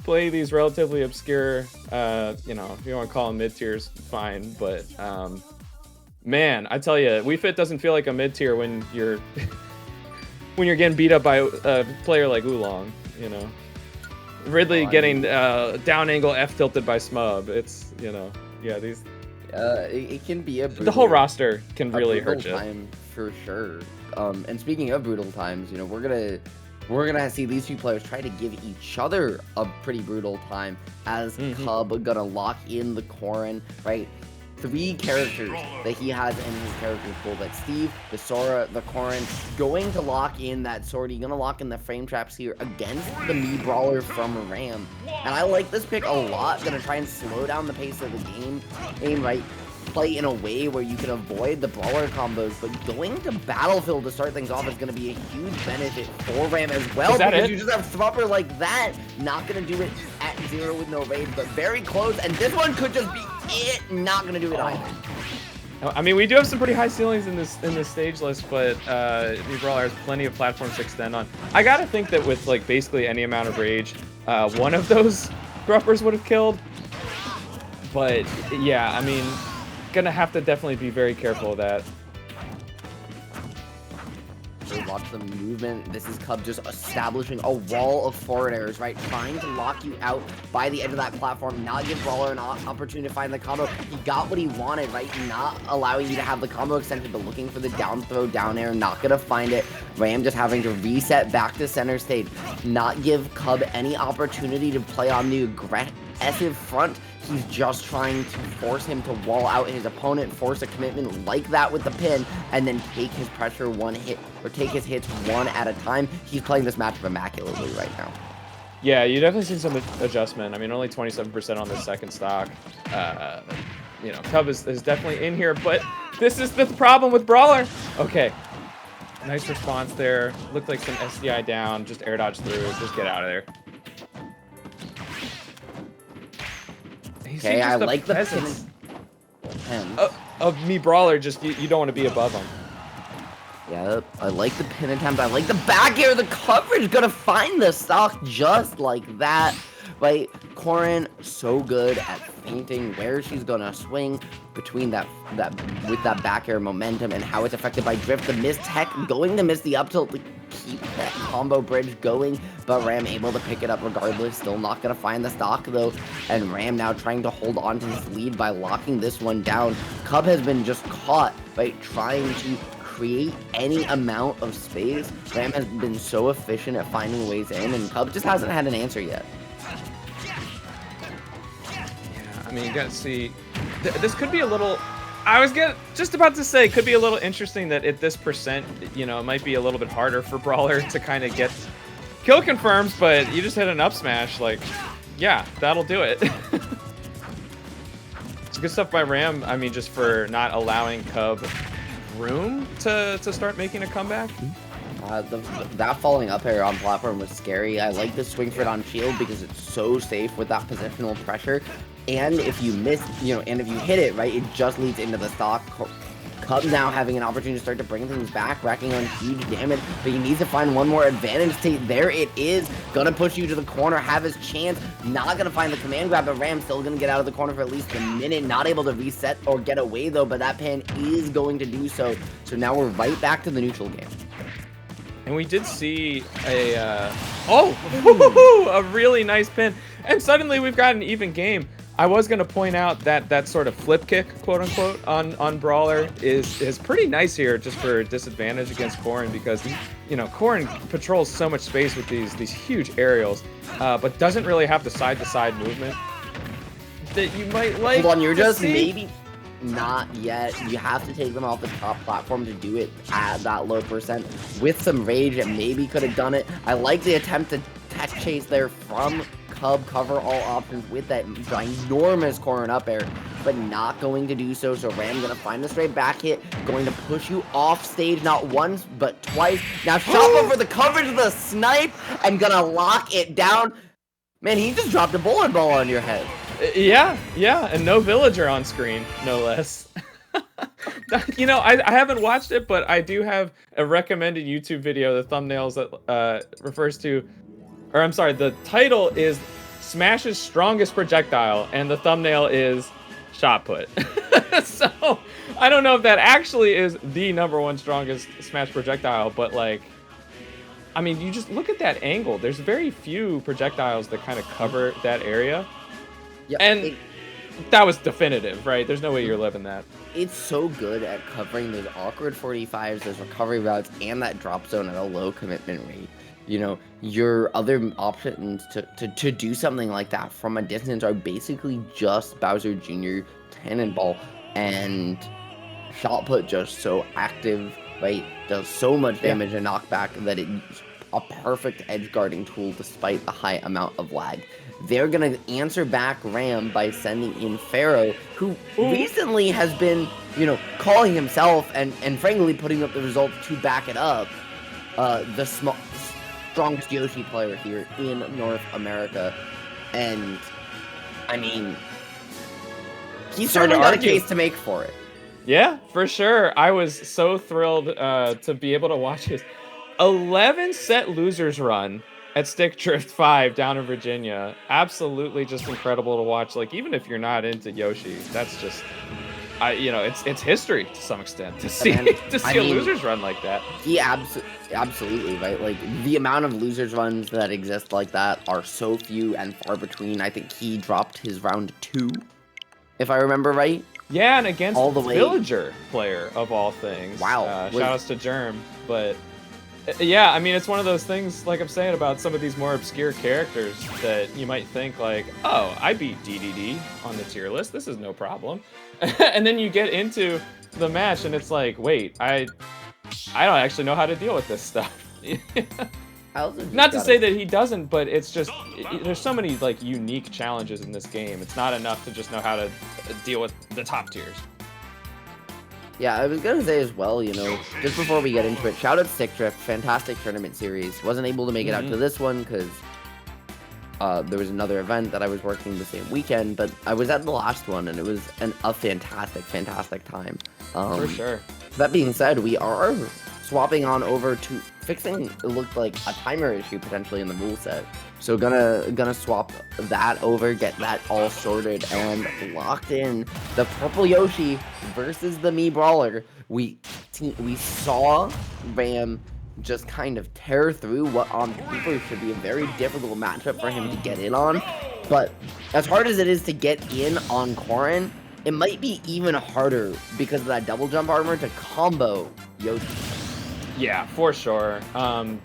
play these relatively obscure, you know, if you want to call them mid tiers, fine. But man, I tell you, Wii Fit doesn't feel like a mid tier when you're when you're getting beat up by a player like Oolong. You know, Ridley getting down angle F tilted by Smub. It's, you know, yeah, these. It can be the whole roster can really hurt you. Time for sure. And speaking of brutal times, you know, we're gonna see these two players try to give each other a pretty brutal time as Cub gonna lock in the Corrin, right? 3 characters that he has in his character pool. That's Steve, the Sora, the Corrin, going to lock in that Swordy, gonna lock in the frame traps here against the Mii Brawler from Ram. And I like this pick a lot. Gonna try and slow down the pace of the game, right? Play in a way where you can avoid the brawler combos, but going to Battlefield to start things off is going to be a huge benefit for Ram as well, because you just have Thrupper like that, not going to do it at 0 with no rage, but very close, and this one could just be it, not going to do it either. I mean, we do have some pretty high ceilings in this stage list, but Mii Brawler has plenty of platforms to extend on. I gotta think that with like basically any amount of rage, one of those Gruppers would have killed, but yeah, I mean, gonna have to definitely be very careful of that. Watch the movement. This is Cub just establishing a wall of forward airs, right? Trying to lock you out by the end of that platform, not give Brawler an opportunity to find the combo. He got what he wanted, right? Not allowing you to have the combo extended, but looking for the down throw, down air, not gonna find it. Ram just having to reset back to center stage, not give Cub any opportunity to play on the aggressive front. He's just trying to force him to wall out his opponent, force a commitment like that with the pin, and then take his pressure one hit, or take his hits one at a time. He's playing this matchup immaculately right now. Yeah, you definitely see some adjustment. I mean, only 27% on the second stock. You know, Cub is definitely in here, but this is the problem with Brawler. Okay, nice response there. Looked like some SDI down, just air dodge through, just get out of there. Okay, I like the pin. Of Mii Brawler, just you don't want to be above him. Yeah, I like the pin attempt. I like the back air. The coverage gonna find the stock just like that. Right, Corrin so good at feinting where she's gonna swing between that with that back air momentum and how it's affected by drift. The miss tech going to miss the up tilt to keep that combo bridge going, but Ram able to pick it up regardless. Still not gonna find the stock though, and Ram now trying to hold on to his lead by locking this one down. Cub has been just caught by trying to create any amount of space. Ram has been so efficient at finding ways in, and Cub just hasn't had an answer yet. I mean, you gotta see, this could be a little, I was just about to say, could be a little interesting that at this percent, you know, it might be a little bit harder for Brawler to kind of get kill confirms, but you just hit an up smash, like, yeah, that'll do it. It's good stuff by Ram, I mean, just for not allowing Cub room to start making a comeback. That falling up air on platform was scary. I like the swing for it on shield because it's so safe with that positional pressure. And if you miss, you know, and if you hit it, right, it just leads into the stock. Cub now having an opportunity to start to bring things back, racking on huge damage, but he needs to find one more advantage state. There it is. Gonna push you to the corner, have his chance. Not gonna find the command grab, but Ram still gonna get out of the corner for at least a minute. Not able to reset or get away though, but that pin is going to do so. So now we're right back to the neutral game. And we did see a, a really nice pin. And suddenly we've got an even game. I was going to point out that that sort of flip kick, quote unquote, on Brawler is pretty nice here just for disadvantage against Corrin because, you know, Corrin patrols so much space with these huge aerials, but doesn't really have the side-to-side movement that you might like. Hold on, you're just maybe not yet. You have to take them off the top platform to do it at that low percent. With some rage, it maybe could have done it. I like the attempt to tech chase there from Cub, cover all options with that ginormous Corrin up air, but not going to do so. So Ram gonna find the straight back hit, going to push you off stage not once but twice. Now Shoppa for the coverage of the snipe and gonna lock it down. Man, he just dropped a bullet ball on your head. Yeah, and no villager on screen, no less. You know, I haven't watched it, but I do have a recommended YouTube video, the thumbnails that refers to, or I'm sorry, the title is Smash's strongest projectile, and the thumbnail is shot put. So I don't know if that actually is the #1 strongest Smash projectile, but like, I mean, you just look at that angle. There's very few projectiles that kind of cover that area. Yeah, And that was definitive, right? There's no way you're living that. it's so good at covering those awkward 45s, those recovery routes, and that drop zone at a low commitment rate. You know, your other options to do something like that from a distance are basically just Bowser Jr., Cannonball, and Shot Put just so active, right? Does so much damage and knockback that it's a perfect edge guarding tool despite the high amount of lag. They're going to answer back Ram by sending in Pharaoh, who recently has been, you know, calling himself and frankly putting up the results to back it up, the strongest Yoshi player here in North America. And, I mean, he's certainly got a case to make for it. Yeah, for sure. I was so thrilled to be able to watch his 11-set losers run at Stick Drift 5 down in Virginia. Absolutely just incredible to watch. Like, even if you're not into Yoshi, that's just, you know, it's history to some extent to see a losers run like that. He absolutely, right? Like, the amount of losers runs that exist like that are so few and far between. I think he dropped his round 2, if I remember right. Yeah, and against all the Villager player of all things. Wow. Shout outs to Germ, but yeah, I mean, it's one of those things, like I'm saying, about some of these more obscure characters that you might think like, oh, I beat DDD on the tier list. This is no problem. And then you get into the match and it's like, wait, I don't actually know how to deal with this stuff. Not to say that he doesn't, but it's just, there's so many like unique challenges in this game. It's not enough to just know how to deal with the top tiers. Yeah, I was gonna say as well, you know, just before we get into it, shout out to Stick Drift, fantastic tournament series. Wasn't able to make it out to this one because there was another event that I was working the same weekend, but I was at the last one and it was a fantastic time. For sure. That being said, we are swapping on over to fixing, it looked like a timer issue potentially in the rule set. So gonna swap that over, get that all sorted and locked in. The purple Yoshi versus the Mii Brawler. We saw Ram just kind of tear through what on paper should be a very difficult matchup for him to get in on. But as hard as it is to get in on Corrin, it might be even harder because of that double jump armor to combo Yoshi. Yeah, for sure.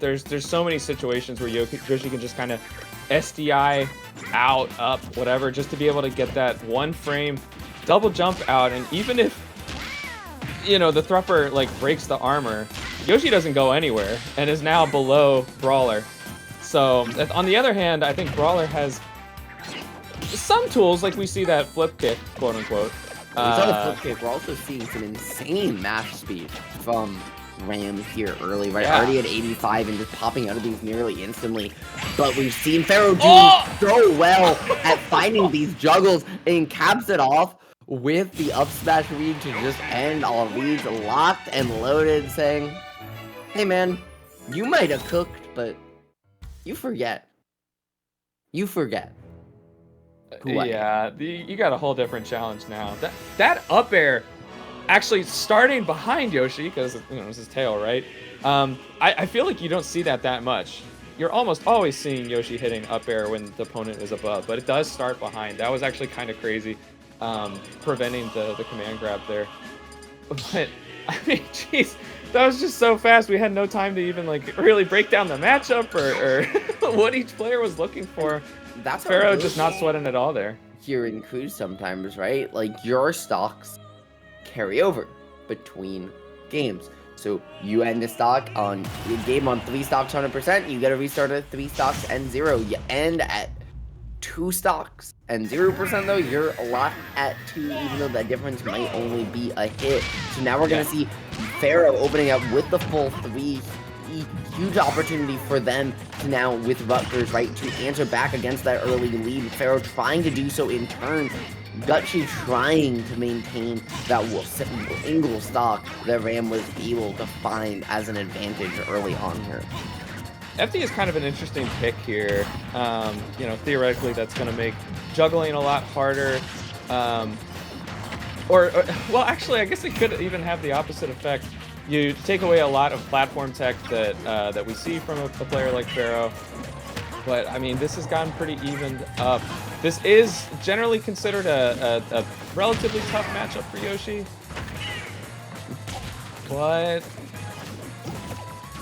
There's so many situations where Yoshi can just kind of SDI out, up, whatever, just to be able to get that one frame double jump out. And even if, you know, the Thrupper like breaks the armor, Yoshi doesn't go anywhere and is now below Brawler. So on the other hand, I think Brawler has some tools, like we see that flip kick, quote unquote. We saw the flip kick. We're also seeing some insane mash speed from Ram here early, right? Yeah. Already at 85 and just popping out of these nearly instantly. But we've seen Pharaoh do so well at finding these juggles and caps it off with the up smash read to just end all reads locked and loaded, saying, hey man, you might have cooked, but you forget. You forget. Yeah, you got a whole different challenge now. That up air actually starting behind Yoshi, because you know, it's his tail, right? I feel like you don't see that much. You're almost always seeing Yoshi hitting up air when the opponent is above, but it does start behind. That was actually kind of crazy, preventing the command grab there. But, I mean, jeez, that was just so fast. We had no time to even like really break down the matchup or what each player was looking for. That's Pharaoh just not sweating at all there. Here in Cruise sometimes, right? Like, your stocks carry over between games. So you end a stock on your game on 3 stocks 100%, you get a restart at 3 stocks and 0. You end at 2 stocks and 0% though, you're locked at 2, even though that difference might only be a hit. So now we're gonna see Pharaoh opening up with the full 3. Huge opportunity for them to now, with Rutgers, right, to answer back against that early lead. Pharaoh trying to do so in turn. Gutsy trying to maintain that single stock that Ram was able to find as an advantage early on here. FD is kind of an interesting pick here. You know, theoretically, that's going to make juggling a lot harder. Well, actually, I guess it could even have the opposite effect. You take away a lot of platform tech that we see from a player like Pharaoh. But, I mean, this has gotten pretty evened up. This is generally considered a relatively tough matchup for Yoshi. But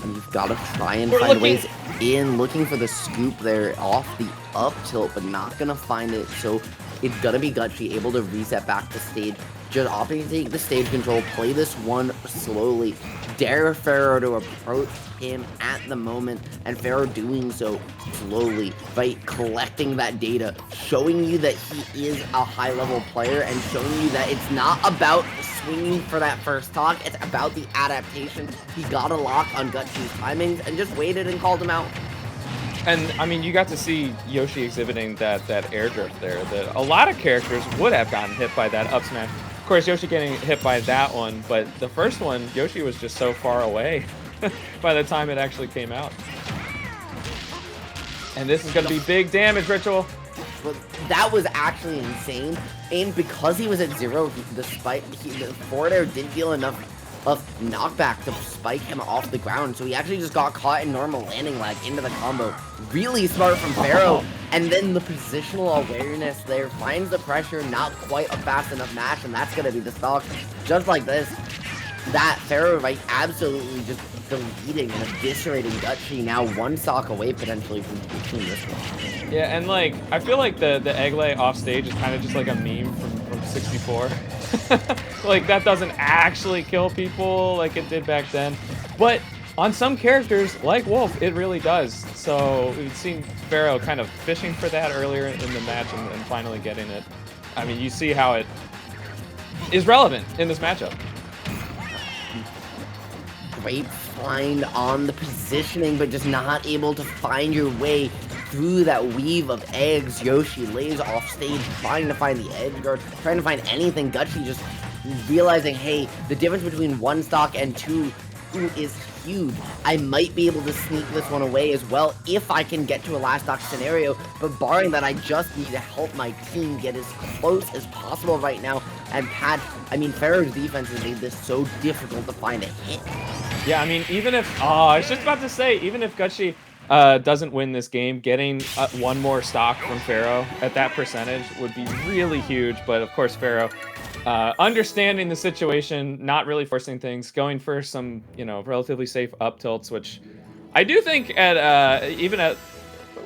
and you've got to try and find ways in, looking for the scoop there off the up tilt, but not going to find it. So it's going to be Gutsy able to reset back to stage. Just opting to take the stage control, play this one slowly, dare Pharaoh to approach him at the moment, and Pharaoh doing so slowly by collecting that data, showing you that he is a high-level player, and showing you that it's not about swinging for that first stock, it's about the adaptation. He got a lock on Gutsy's timings and just waited and called him out. And, I mean, you got to see Yoshi exhibiting that air drift there, that a lot of characters would have gotten hit by that up smash. Of course, Yoshi getting hit by that one, but the first one, Yoshi was just so far away by the time it actually came out. And this is going to be big damage, Ritual. But that was actually insane. And because he was at 0, the forward air didn't feel enough of knockback to spike him off the ground, so he actually just got caught in normal landing lag into the combo. Really smart from Pharaoh, and then the positional awareness there finds the pressure, not quite a fast enough match, and that's gonna be the stock. Just like this, that Pharaoh right absolutely just deleting and eviscerating Gutsy, now one stock away potentially from taking this one. Yeah, and like I feel like the egg lay off stage is kind of just like a meme from 64. Like that doesn't actually kill people like it did back then, but on some characters like Wolf it really does. So we've seen Pharaoh kind of fishing for that earlier in the match and finally getting it. I mean, you see how it is relevant in this matchup. Great find on the positioning, but just not able to find your way through that weave of eggs. Yoshi lays off stage, trying to find the edge guard, trying to find anything. Gutsy just realizing, hey, the difference between one stock and two is huge. I might be able to sneak this one away as well if I can get to a last stock scenario, but barring that, I just need to help my team get as close as possible right now. And I mean, Pharaoh's defense has made this so difficult to find a hit. Yeah, I mean, even if, I was just about to say, even if Gutsy doesn't win this game, getting one more stock from Pharaoh at that percentage would be really huge. But of course, Pharaoh, understanding the situation, not really forcing things, going for some, you know, relatively safe up tilts, which I do think at even at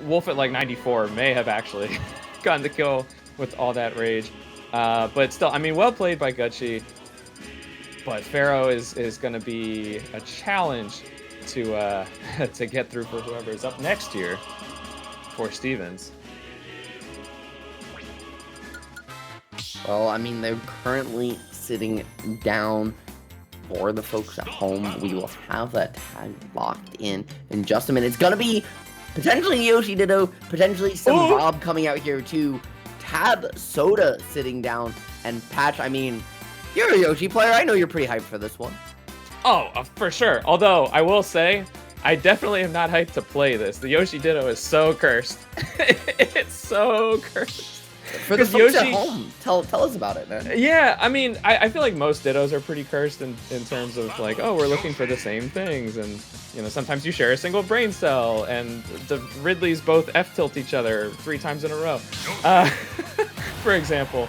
Wolf at like 94 may have actually gotten the kill with all that rage. But still, I mean, well played by Gutsy. But Pharaoh is going to be a challenge to to get through for whoever is up next here for Stevens. Well, I mean, they're currently sitting down. For the folks at home, we will have that tag locked in just a minute. It's going to be potentially Yoshi Ditto, potentially some Rob coming out here too. Tab Soda sitting down, and Patch, I mean, you're a Yoshi player. I know you're pretty hyped for this one. Oh, for sure. Although, I will say, I definitely am not hyped to play this. The Yoshi Ditto is so cursed. It's so cursed. For the folks at home, tell us about it, man. Yeah, I mean, I feel like most Dittos are pretty cursed in terms of like, oh, we're looking for the same things. And, you know, sometimes you share a single brain cell, and the Ridleys both F-tilt each other 3 times in a row, for example.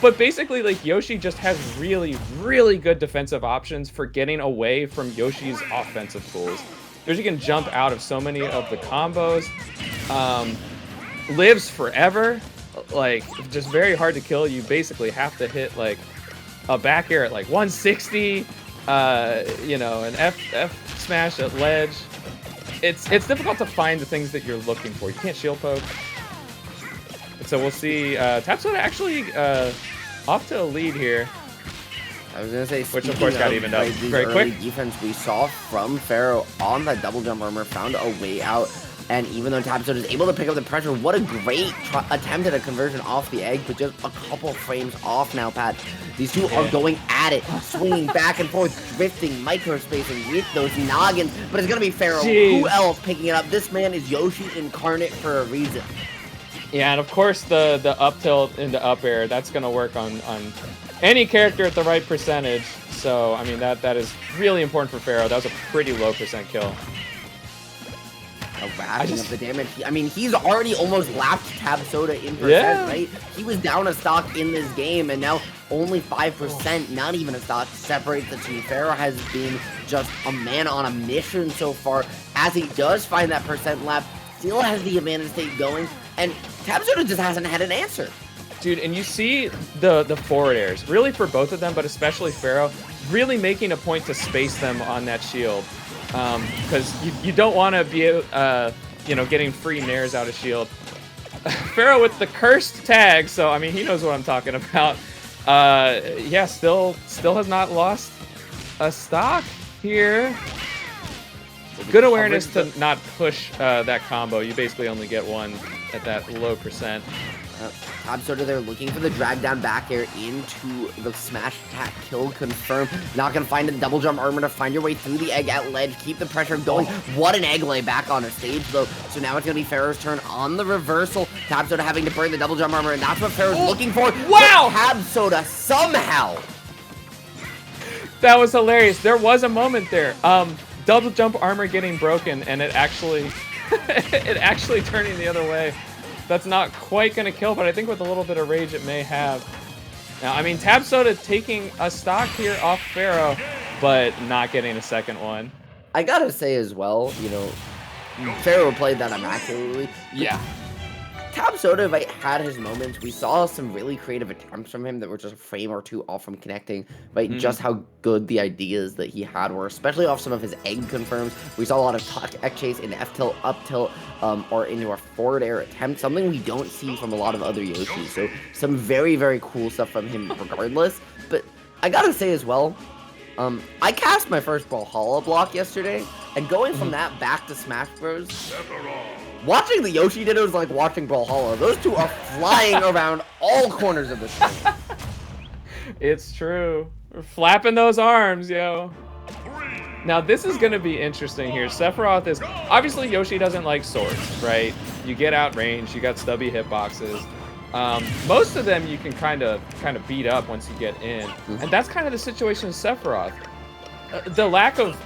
But basically, like, Yoshi just has really, really good defensive options for getting away from Yoshi's offensive tools. Yoshi can jump out of so many of the combos, lives forever, like, just very hard to kill. You basically have to hit, like, a back air at, like, 160, you know, an F smash at ledge. It's difficult to find the things that you're looking for. You can't shield poke. So we'll see. Tapsoda actually off to a lead here. I was gonna say, which of course got evened up very quick. Defense we saw from Pharaoh on that double jump armor, found a way out, And even though Tabsoda is able to pick up the pressure, what a great attempt at a conversion off the egg, but just a couple frames off now, Pat. These two are going at it, swinging back and forth, drifting, microspacing with those noggins, but it's going to be Pharaoh. Jeez. Who else picking it up? This man is Yoshi incarnate for a reason. Yeah, and of course the up tilt into up air, that's going to work on any character at the right percentage. So, I mean, that is really important for Pharaoh. That was a pretty low % kill. Racking up the damage. I mean, he's already almost lapped Tabsoda in percent, right? He was down a stock in this game, and now only 5%, not even a stock, separates the two. Pharaoh has been just a man on a mission so far. As he does find that percent lap, still has the advantage state going, and Tabsoda just hasn't had an answer. Dude, and you see the forward airs, really for both of them, but especially Pharaoh, really making a point to space them on that shield. Because you don't want to be, you know, getting free nairs out of shield. Pharaoh with the cursed tag, so I mean he knows what I'm talking about. Yeah, still has not lost a stock here. Good awareness to not push that combo. You basically only get one at that low %. Tabsoda there looking for the drag down back air into the smash attack kill confirmed. Not gonna find a double jump armor to find your way through the egg at ledge. Keep the pressure going. What an egg lay back on a stage though. So now it's gonna be Pharaoh's turn on the reversal. Tabsoda having to burn the double jump armor, and that's what Pharaoh's looking for. Wow! But Tabsoda somehow. That was hilarious. There was a moment there. Double jump armor getting broken, and it actually turning the other way. That's not quite going to kill, but I think with a little bit of rage it may have. Now, I mean, Tabsoda taking a stock here off Pharaoh, but not getting a second one. I gotta say as well, you know, Pharaoh played that immaculately. Yeah. Tabsoda had his moments. We saw some really creative attempts from him that were just a frame or two off from connecting, but just how good the ideas that he had were, especially off some of his egg confirms. We saw a lot of tuck egg chase in F tilt, up tilt, or into a forward air attempt, something we don't see from a lot of other Yoshis. So some very, very cool stuff from him regardless. But I gotta say as well, I cast my first Brawlhalla block yesterday, and going from that back to Smash Bros. Watching the Yoshi Ditto is like watching Brawlhalla. Those two are flying around all corners of the screen. It's true. We're flapping those arms, yo. Now, this is going to be interesting here. Sephiroth is... Obviously, Yoshi doesn't like swords, right? You get outranged. You got stubby hitboxes. Most of them you can kind of beat up once you get in. And that's kind of the situation with Sephiroth. The lack of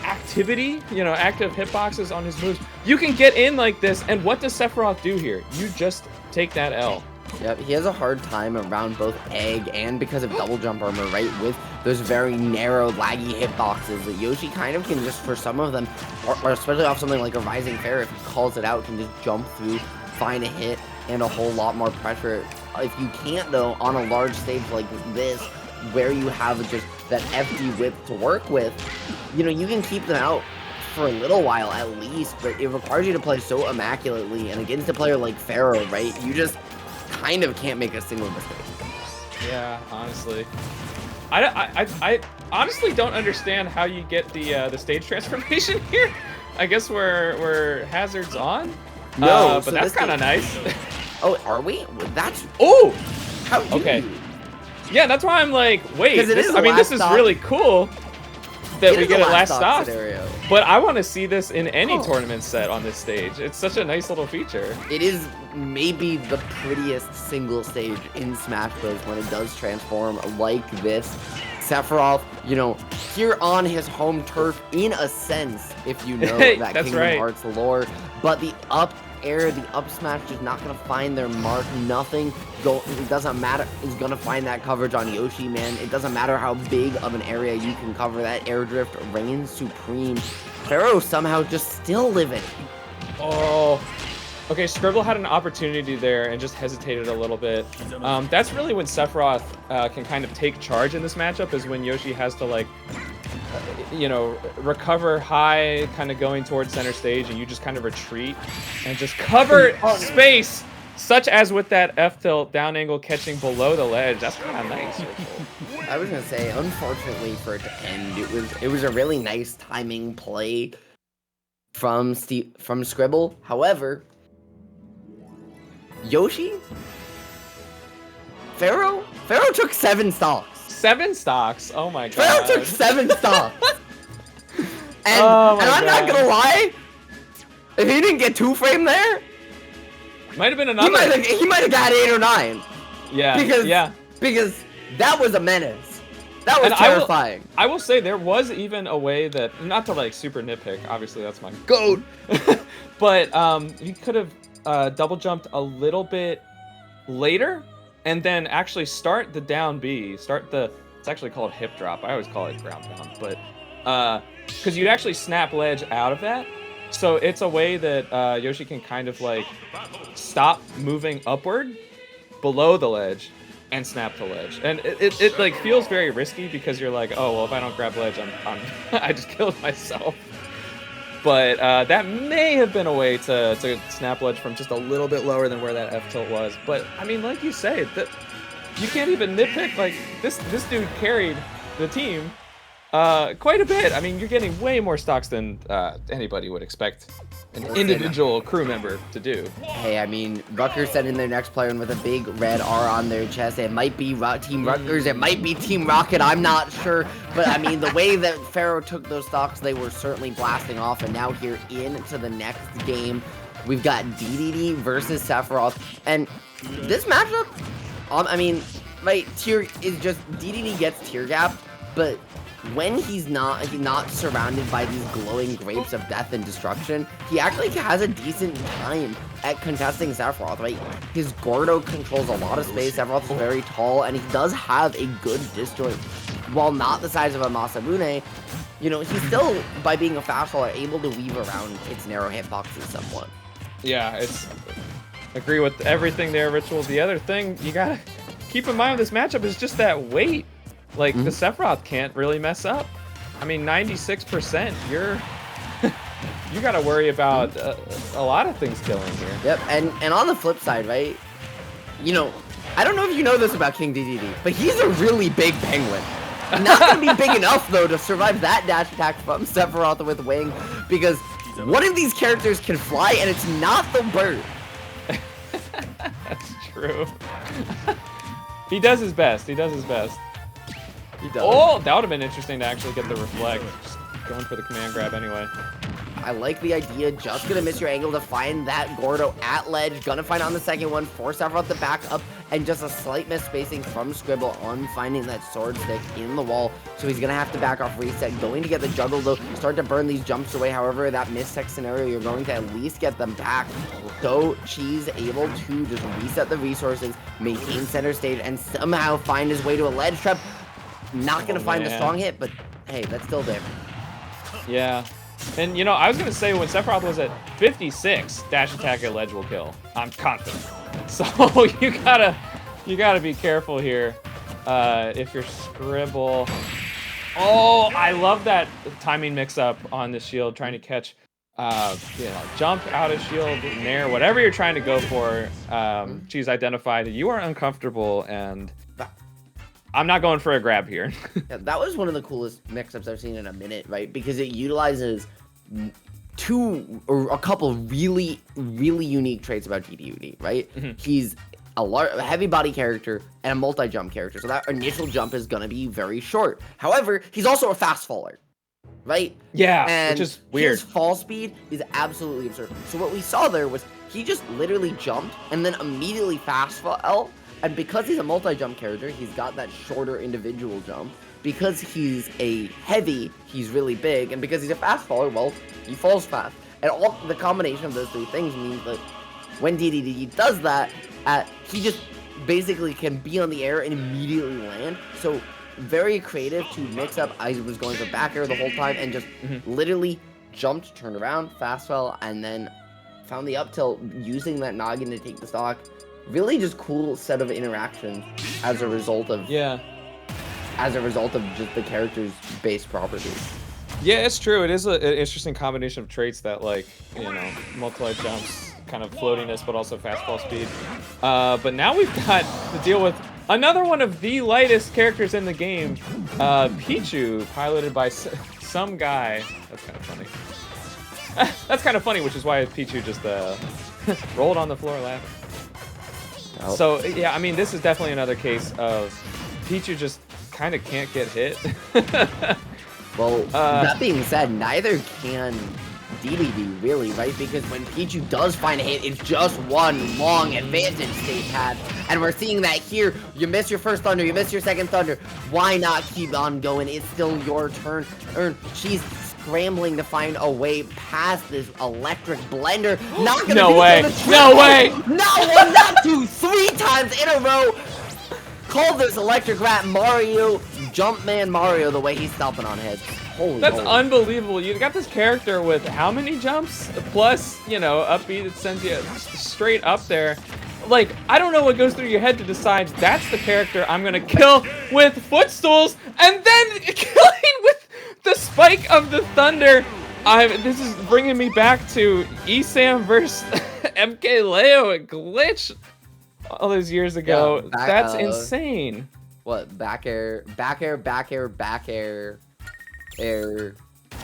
activity, you know, active hitboxes on his moves. You can get in like this, and what does Sephiroth do here? You just take that L. Yep, he has a hard time around both egg and because of double jump armor, right? With those very narrow, laggy hitboxes that Yoshi kind of can just, for some of them, or especially off something like a Rising Fair, if he calls it out, can just jump through, find a hit, and a whole lot more pressure. If you can't, though, on a large stage like this, where you have just that FD width to work with, you know, you can keep them out for a little while at least, but it requires you to play so immaculately, and against a player like Pharaoh, right, you just kind of can't make a single mistake. Yeah, honestly. I honestly don't understand how you get the stage transformation here. I guess we're hazards on. No, but so that's kind of nice. Oh, are we? That's... Oh! How do Okay. you? Yeah, that's why I'm like, wait, this, I mean, this is stop. really cool that we get a last stop. Scenario. But I want to see this in any tournament set on this stage. It's such a nice little feature. It is maybe the prettiest single stage in Smash Bros. When it does transform like this. Sephiroth, you know, here on his home turf, in a sense, if you know that Kingdom Hearts lore. But the up air, the up smash, just not gonna find their mark. Nothing. It doesn't matter. Is gonna find that coverage on Yoshi, man. It doesn't matter how big of an area you can cover. That air drift reigns supreme. Pharaoh somehow just still living. Oh. Okay, Scribble had an opportunity there and just hesitated a little bit. That's really when Sephiroth can kind of take charge in this matchup, is when Yoshi has to, like, you know, recover high, kind of going towards center stage, and you just kind of retreat and just cover space, such as with that F tilt down angle catching below the ledge. That's kind of nice. I was gonna say, unfortunately for it to end, it was a really nice timing play from Scribble. However, Yoshi, Pharaoh took 7 stocks. 7 stocks. Oh my god. Pharaoh took 7 stocks. And, Oh my and I'm not God. gonna lie, if he didn't get 2 frame there, Might have been another. he might have got 8 or 9. Yeah. Because that was a menace. That was And terrifying. I will say there was even a way that, not to like super nitpick, obviously that's my goat, but he could have double jumped a little bit later and then actually start the down B, it's actually called hip drop. I always call it ground pound, but because you'd actually snap ledge out of that. So it's a way that Yoshi can kind of like stop moving upward below the ledge and snap to ledge. And it like feels very risky because you're like, oh, well, if I don't grab ledge, I'm I just killed myself. But that may have been a way to snap ledge from just a little bit lower than where that F tilt was. But I mean, like you say, that you can't even nitpick. Like this dude carried the team quite a bit. I mean, you're getting way more stocks than anybody would expect an individual crew member to do. Hey, I mean, Rutgers sent in their next player in with a big red R on their chest. It might be Team Rutgers, it might be Team Rocket, I'm not sure. But I mean, the way that Pharaoh took those stocks, they were certainly blasting off. And now here into the next game, we've got DDD versus Sephiroth. And this matchup, I mean, right, tier is just, DDD gets tear gap, but when he's not surrounded by these glowing grapes of death and destruction, he actually has a decent time at contesting Sephiroth, right? His Gordo controls a lot of space, Sephiroth is very tall, and he does have a good disjoint. While not the size of a Masabune, you know, he's still, by being a fast faller, able to weave around its narrow hitboxes somewhat. Yeah, agree with everything there, Ritual. The other thing you gotta keep in mind with this matchup is just that weight. Like, the Sephiroth can't really mess up. I mean, 96%, you gotta worry about a lot of things killing here. Yep, and on the flip side, right, you know, I don't know if you know this about King DDD, but he's a really big penguin. Not gonna be big enough, though, to survive that dash attack from Sephiroth with Wing, because one of these characters can fly, and it's not the bird. That's true. He does his best. He does. Oh, that would have been interesting to actually get the reflect. Just going for the command grab anyway. I like the idea. Just gonna miss your angle to find that Gordo at ledge. Gonna find on the second one. Force Sephiroth to back up. And just a slight miss spacing from Scribble on finding that sword stick in the wall. So he's gonna have to back off reset. Going to get the juggle though. Start to burn these jumps away. However, that mistech scenario, you're going to at least get them back. So Cheese able to just reset the resources, maintain center stage, and somehow find his way to a ledge trap. Not gonna find a strong hit, but hey, that's still there. Yeah. And you know, I was gonna say when Sephiroth was at 56, dash attack at ledge will kill. I'm confident. So you gotta be careful here. If you're Scribble. Oh, I love that timing mix up on the shield, trying to catch you know, jump out of shield, nair, whatever you're trying to go for. She's identified that you are uncomfortable, and I'm not going for a grab here. Yeah, that was one of the coolest mix-ups I've seen in a minute, right? Because it utilizes a couple really unique traits about DDUD, right? He's a heavy body character and a multi-jump character, so that initial jump is gonna be very short. However, he's also a fast faller, right? Yeah, and which is weird. His fall speed is absolutely absurd. So what we saw there was he just literally jumped and then immediately fast fell. And because he's a multi-jump character, he's got that shorter individual jump. Because he's a heavy, he's really big. And because he's a fast faller, well, he falls fast. And all the combination of those three things means that when DDD does that, he just basically can be on the air and immediately land. So very creative to mix up. I was going for back air the whole time and just literally jumped, turned around, fast fell, and then found the up tilt using that noggin to take the stock. Really just cool set of interactions as a result of just the character's base properties. Yeah, it's true. It is an interesting combination of traits that, like, you know, multi jumps, kind of floatiness, but also fastball speed. But now we've got to deal with another one of the lightest characters in the game, Pichu, piloted by some guy. That's kind of funny. That's kind of funny, which is why Pichu just rolled on the floor laughing. Oh. So yeah, I mean, this is definitely another case of Pichu just kind of can't get hit. Well, that being said, neither can DDD really, right? Because when Pichu does find a hit, it's just one long advantage state pad. And we're seeing that here. You miss your first thunder, you miss your second thunder. Why not keep on going? It's still your turn. She's scrambling to find a way past this electric blender. Not gonna No way. No way. Not one, not two, 3 times in a row. Call this electric rat Mario, Jumpman Mario, the way he's stomping on heads. Holy That's moly. unbelievable. You got this character with how many jumps? Plus, you know, upbeat, it sends you straight up there. Like, I don't know what goes through your head to decide that's the character I'm gonna kill with footstools, and then killing with the spike of the thunder. This is bringing me back to ESAM versus MK Leo and Glitch all those years ago. Yeah, That's insane. What, back air, back air, back air, back air, air,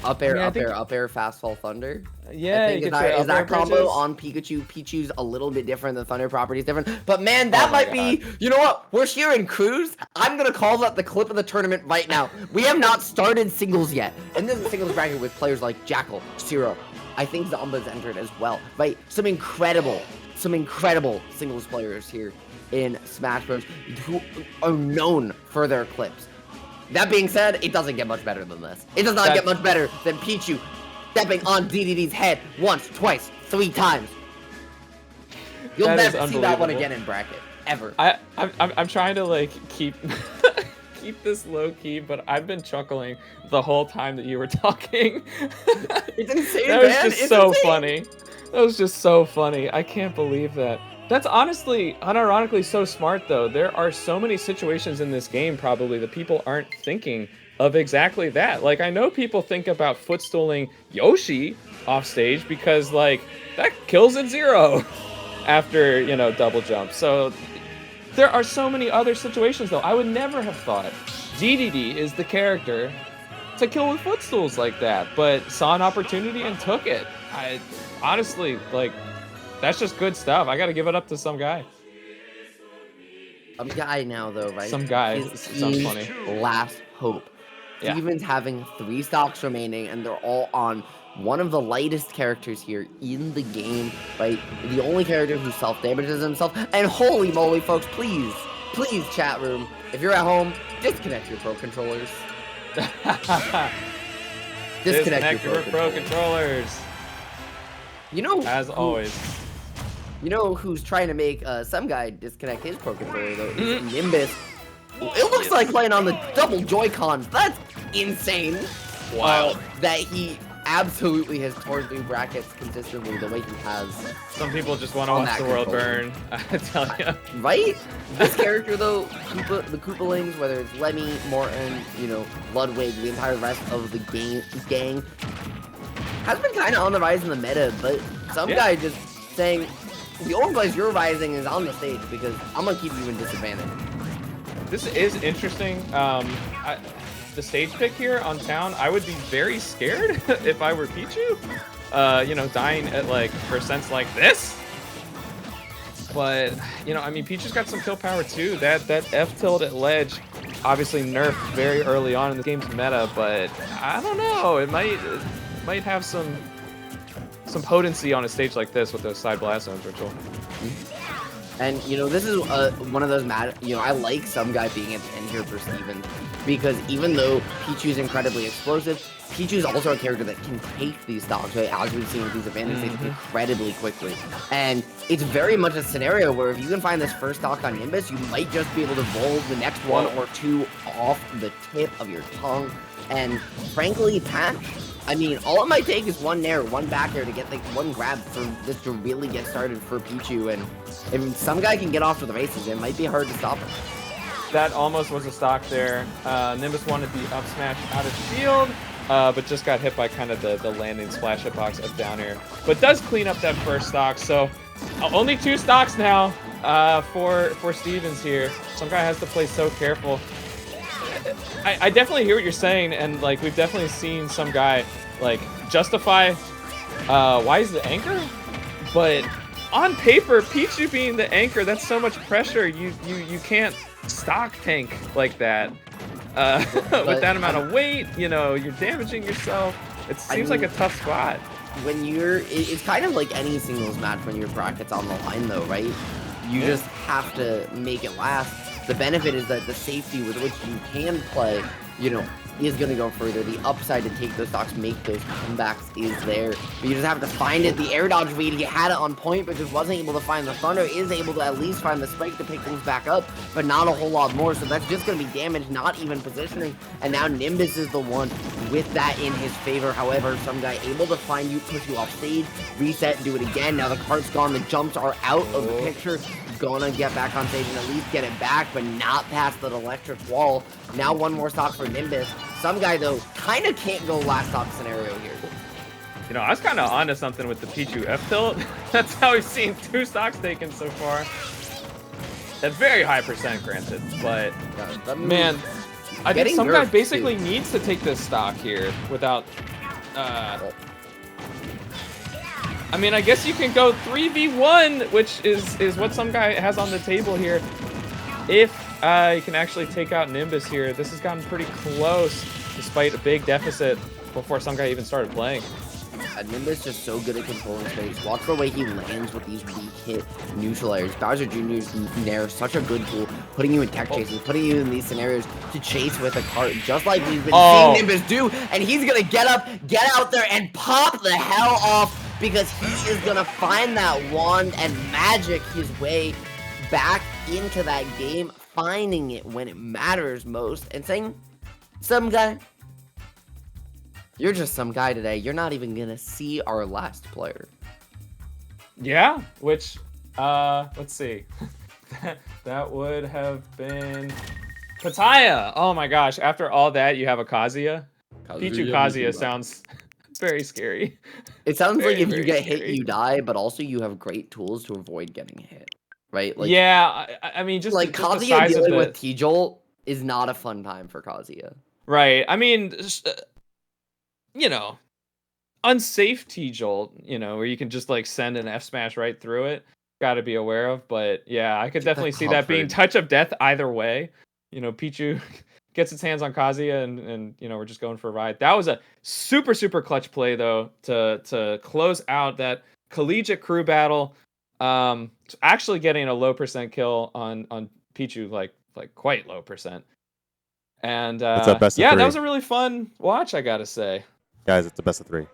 up air, Yeah, up air, up air, fast fall thunder? Yeah, I think is that combo on Pikachu? Pichu's a little bit different, the thunder property is different. But man, that might be, you know what? We're here in Cruz. I'm gonna call that the clip of the tournament right now. We have not started singles yet. And this is a singles bracket with players like Jackal, Zero. I think Zomba's entered as well. Right? Some incredible singles players here in Smash Bros. Who are known for their clips. That being said, it doesn't get much better than this. It does not get much better than Pichu stepping on DDD's head once, twice, 3 times. You'll never see that one again in bracket, ever. I'm trying to like keep keep this low key, but I've been chuckling the whole time that you were talking. It's insane, That was man. just It's so insane. funny. That was just so funny. I can't believe that. That's honestly, unironically, so smart though. There are so many situations in this game probably that people aren't thinking of exactly that. Like, I know people think about footstooling Yoshi off stage because like that kills at 0 after, you know, double jump. So there are so many other situations though. I would never have thought DDD is the character to kill with footstools like that, but saw an opportunity and took it. I honestly, like, that's just good stuff. I gotta give it up to some guy. A guy now, though, right? Some guy. His It sounds team's funny. last hope. Yeah. Steven's having 3 stocks remaining, and they're all on one of the lightest characters here in the game, right? The only character who self-damages himself. And holy moly, folks, please, chat room, if you're at home, disconnect your Pro Controllers. Disconnect your Pro Controllers. You know, As always. You know who's trying to make some guy disconnect his Pro Controller, though? Is Nimbus. It looks like playing on the double Joy-Cons. That's insane. Wow. That he absolutely has torn through brackets consistently the way he has. Some people just want to On watch that the world controller. burn. I tell you. Right? This character, though, the Koopalings, whether it's Lemmy, Morton, you know, Ludwig, the entire rest of the gang, has been kind of on the rise in the meta, but some guy just saying, the only place you're rising is on the stage because I'm going to keep you in disadvantage. This is interesting. The stage pick here on town, I would be very scared if I were Pichu. You know, dying at like percents like this. But you know, I mean, Pichu's got some kill power too. That F tilt at ledge, obviously nerfed very early on in the game's meta, but I don't know. It might have some potency on a stage like this with those side blast zones, Ritual. And, you know, this is one of those you know, I like some guy being at the end here for Steven, because even though Pichu's incredibly explosive, Pichu's also a character that can take these stocks, right? As we've seen with these advantage states incredibly quickly. And it's very much a scenario where if you can find this first stock on Nimbus, you might just be able to roll the next one or two off the tip of your tongue. And frankly, I mean, all it might take is one nair, one back air to get like one grab for this to really get started for Pichu. And if some guy can get off to the races, it might be hard to stop him. That almost was a stock there. Nimbus wanted the up smash out of shield, but just got hit by kind of the landing splash hitbox of down air. But does clean up that first stock, so only 2 stocks now for Stevens here. Some guy has to play so careful. I definitely hear what you're saying, and like we've definitely seen some guy like justify why he's the anchor, but on paper, Pichu being the anchor, that's so much pressure. You can't stock tank like that. With that amount of weight, you know, you're damaging yourself. It seems like a tough spot. When it's kind of like any singles match when your bracket's on the line, though, right? You just have to make it last. The benefit is that the safety with which you can play, you know, is going to go further. The upside to take those stocks, make those comebacks is there. But you just have to find it. The air dodge read, he had it on point, but just wasn't able to find the thunder. Is able to at least find the spike to pick things back up, but not a whole lot more. So that's just going to be damage, not even positioning. And now Nimbus is the one with that in his favor. However, some guy able to find you, push you off stage, reset, and do it again. Now the cart's gone. The jumps are out of the picture. Gonna get back on stage and at least get it back, but not past that electric wall. Now one more stock for Nimbus. Some guy, though, kind of can't go last stock scenario here. You know, I was kind of onto something with the Pichu F tilt. That's how we've seen 2 stocks taken so far. At very high percent, granted, but man, I think some guy basically needs to take this stock here without. I mean, I guess you can go 3v1, which is what some guy has on the table here. If you can actually take out Nimbus here, this has gotten pretty close, despite a big deficit before some guy even started playing. Nimbus just so good at controlling space. Watch the way he lands with these weak hit neutral airs. Bowser Jr.'s Nair is such a good tool, putting you in tech chases, putting you in these scenarios to chase with a cart, just like we've been seeing Nimbus do. And he's gonna get up, get out there, and pop the hell off, because he is gonna find that wand and magic his way back into that game, finding it when it matters most, and saying, some guy, you're just some guy today. You're not even gonna see our last player. Yeah, which, let's see. That would have been Pataya. Oh my gosh, after all that, you have a Kazuya? Pichu Kazuya sounds very scary. It sounds like if you get hit, you die, but also you have great tools to avoid getting hit, right? Like, yeah, I mean, just like Kazuya dealing with T-Jolt is not a fun time for Kazuya. Right. I mean, you know, unsafe T-Jolt, you know, where you can just like send an F smash right through it. Got to be aware of, but yeah, I could definitely see that being touch of death either way. You know, Pichu gets its hands on Kazuya, and you know, we're just going for a ride. That was a super clutch play though to close out that collegiate crew battle. Actually getting a low percent kill on Pichu, like quite low percent. And yeah, that was a really fun watch, I gotta say. Guys, it's a best of 3.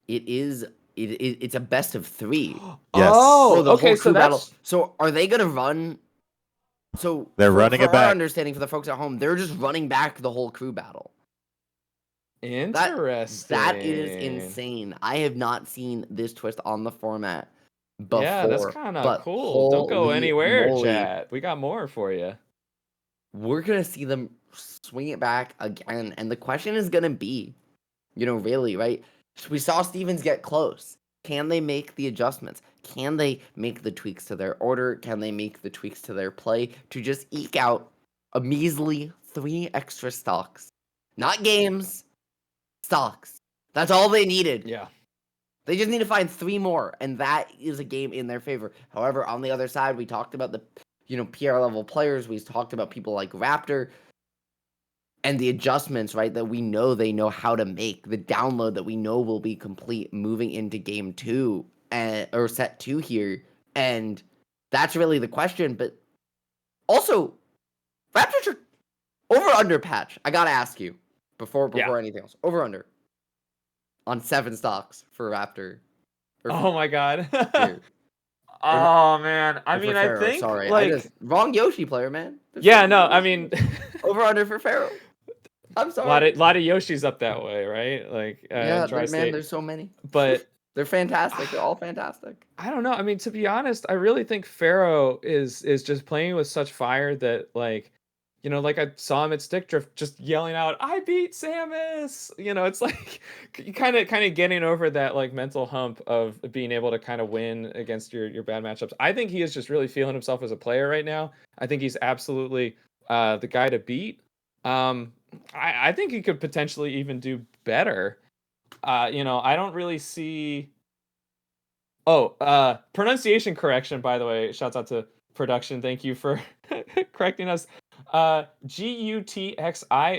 It is. It's a best of 3. Yes. Oh, okay. So battle. So are they gonna run? So they're running it back. Our understanding for the folks at home, they're just running back the whole crew battle. Interesting. That is insane. I have not seen this twist on the format before. Yeah, that's kind of cool. Don't go anywhere, chat. We got more for you. We're gonna see them swing it back again, and the question is gonna be, you know, really, right? So we saw Stevens get close. Can they make the adjustments? Can they make the tweaks to their order? Can they make the tweaks to their play to just eke out a measly 3 extra stocks? Not games, stocks. That's all they needed. Yeah. They just need to find 3 more, and that is a game in their favor. However, on the other side, we talked about the, you know, PR level players. We talked about people like Raptor and the adjustments, right, that we know they know how to make. The download that we know will be complete moving into game 2 or set 2 here. And that's really the question. But also, Raptors are over under patch. I got to ask you before anything else. Over under on 7 stocks for Raptor. Oh my god. Oh man, I mean, I think like wrong Yoshi player, man. Yeah, no, I mean, over under for Pharaoh. I'm sorry. A lot of Yoshis up that way, right? Like yeah, man, there's so many. But they're fantastic. They're all fantastic. I don't know. I mean, to be honest, I really think Pharaoh is just playing with such fire that, like, you know, like I saw him at Stick Drift just yelling out, "I beat Samus!" You know, it's like kind of getting over that like mental hump of being able to kind of win against your bad matchups. I think he is just really feeling himself as a player right now. I think he's absolutely the guy to beat. I think he could potentially even do better. You know, I don't really see. Oh, pronunciation correction, by the way. Shouts out to production. Thank you for correcting us. Gutxi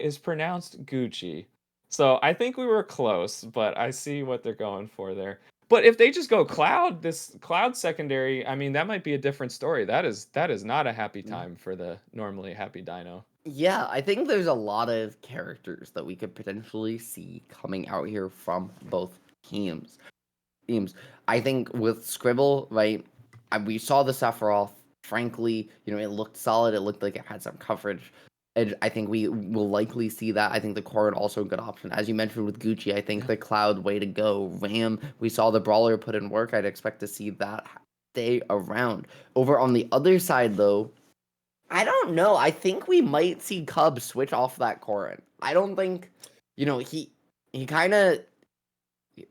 is pronounced Gucci. So I think we were close, but I see what they're going for there. But if they just go Cloud, this Cloud secondary, I mean, that might be a different story. That is not a happy time for the normally happy Dino. Yeah, I think there's a lot of characters that we could potentially see coming out here from both teams. I think with Scribble, right? We saw the Sephiroth. Frankly, it looked solid. It looked like it had some coverage. And I think we will likely see that. I think the Corrin also a good option. As you mentioned with Gucci, I think the Cloud way to go. Ram, we saw the Brawler put in work. I'd expect to see that stay around. Over on the other side, though, I don't know. I think we might see Cub switch off that Corrin. I don't think, he kind of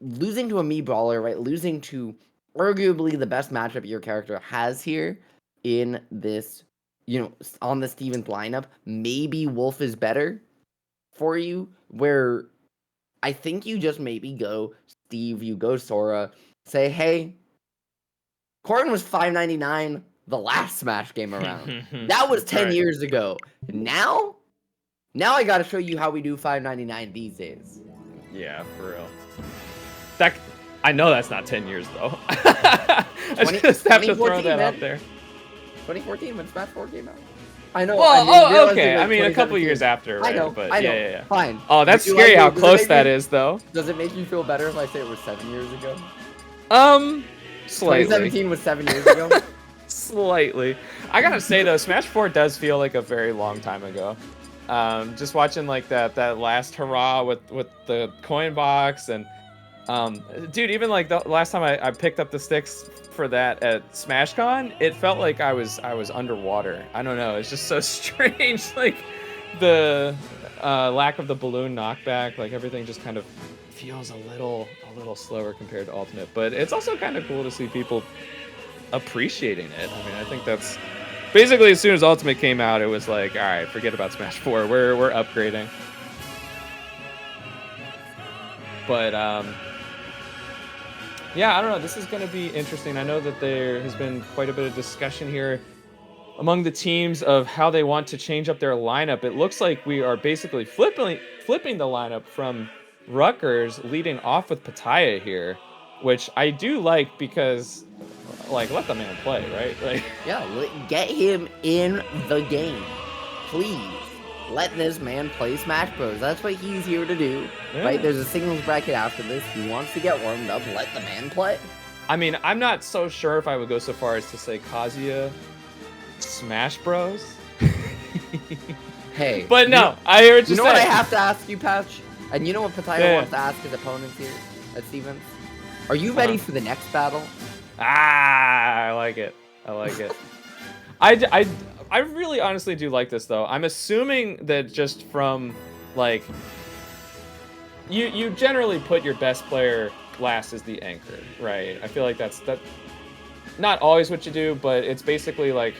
losing to a Mii Brawler, right? Losing to arguably the best matchup your character has here in this, on the Stevens lineup. Maybe Wolf is better for you, where I think you just maybe go Steve, you go Sora, say, hey, Corrin was $5.99 the last Smash game around. That was 10 years ago. Now I gotta show you how we do $5.99 these days. Yeah, for real. I know that's not 10 years though. I just have to throw that out there. 2014 when Smash 4 came out. I know. Well, okay. I mean, a couple years after, right? I know. But I know. Yeah. Fine. Oh, that's scary how close that is, though. Does it make you feel better if I say it was 7 years ago? Slightly. 2017 was 7 years ago. Slightly. I gotta say though, Smash 4 does feel like a very long time ago. Just watching like that last hurrah with the coin box and dude, even like the last time I picked up the sticks for that at SmashCon, it felt like I was underwater. I don't know, it's just so strange. Like the lack of the balloon knockback, like everything just kind of feels a little slower compared to Ultimate. But it's also kind of cool to see people appreciating it. I mean, I think that's basically as soon as Ultimate came out, it was like, all right, forget about Smash 4. We're upgrading. But yeah, I don't know. This is going to be interesting. I know that there has been quite a bit of discussion here among the teams of how they want to change up their lineup. It looks like we are basically flipping the lineup from Rutgers, leading off with Pattaya here, which I do like because, like, let the man play, right? Like, yeah, get him in the game, please. Let this man play Smash Bros. That's what he's here to do, right? There's a singles bracket after this. He wants to get warmed up. Let the man play. I mean, I'm not so sure if I would go so far as to say Kazuya Smash Bros. Hey, but no, I hear what you you know say. what I have to ask you, Patch? And you know what Pattaya wants to ask his opponents here at Stevens? Are you ready for the next battle? I like it. I like it. I really honestly do like this though. I'm assuming that just from like you generally put your best player last as the anchor, right? I feel like that's not always what you do, but it's basically like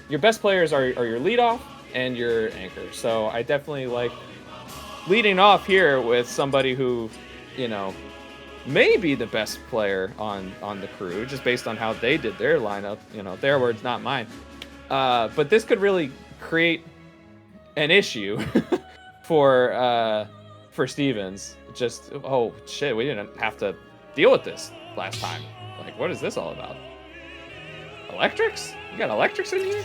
your best players are your leadoff and your anchor. So I definitely like leading off here with somebody who, may be the best player on the crew, just based on how they did their lineup. Their words, not mine. But this could really create an issue for Stevens. Just, oh shit, we didn't have to deal with this last time. Like, what is this all about? Electrics? You got electrics in here?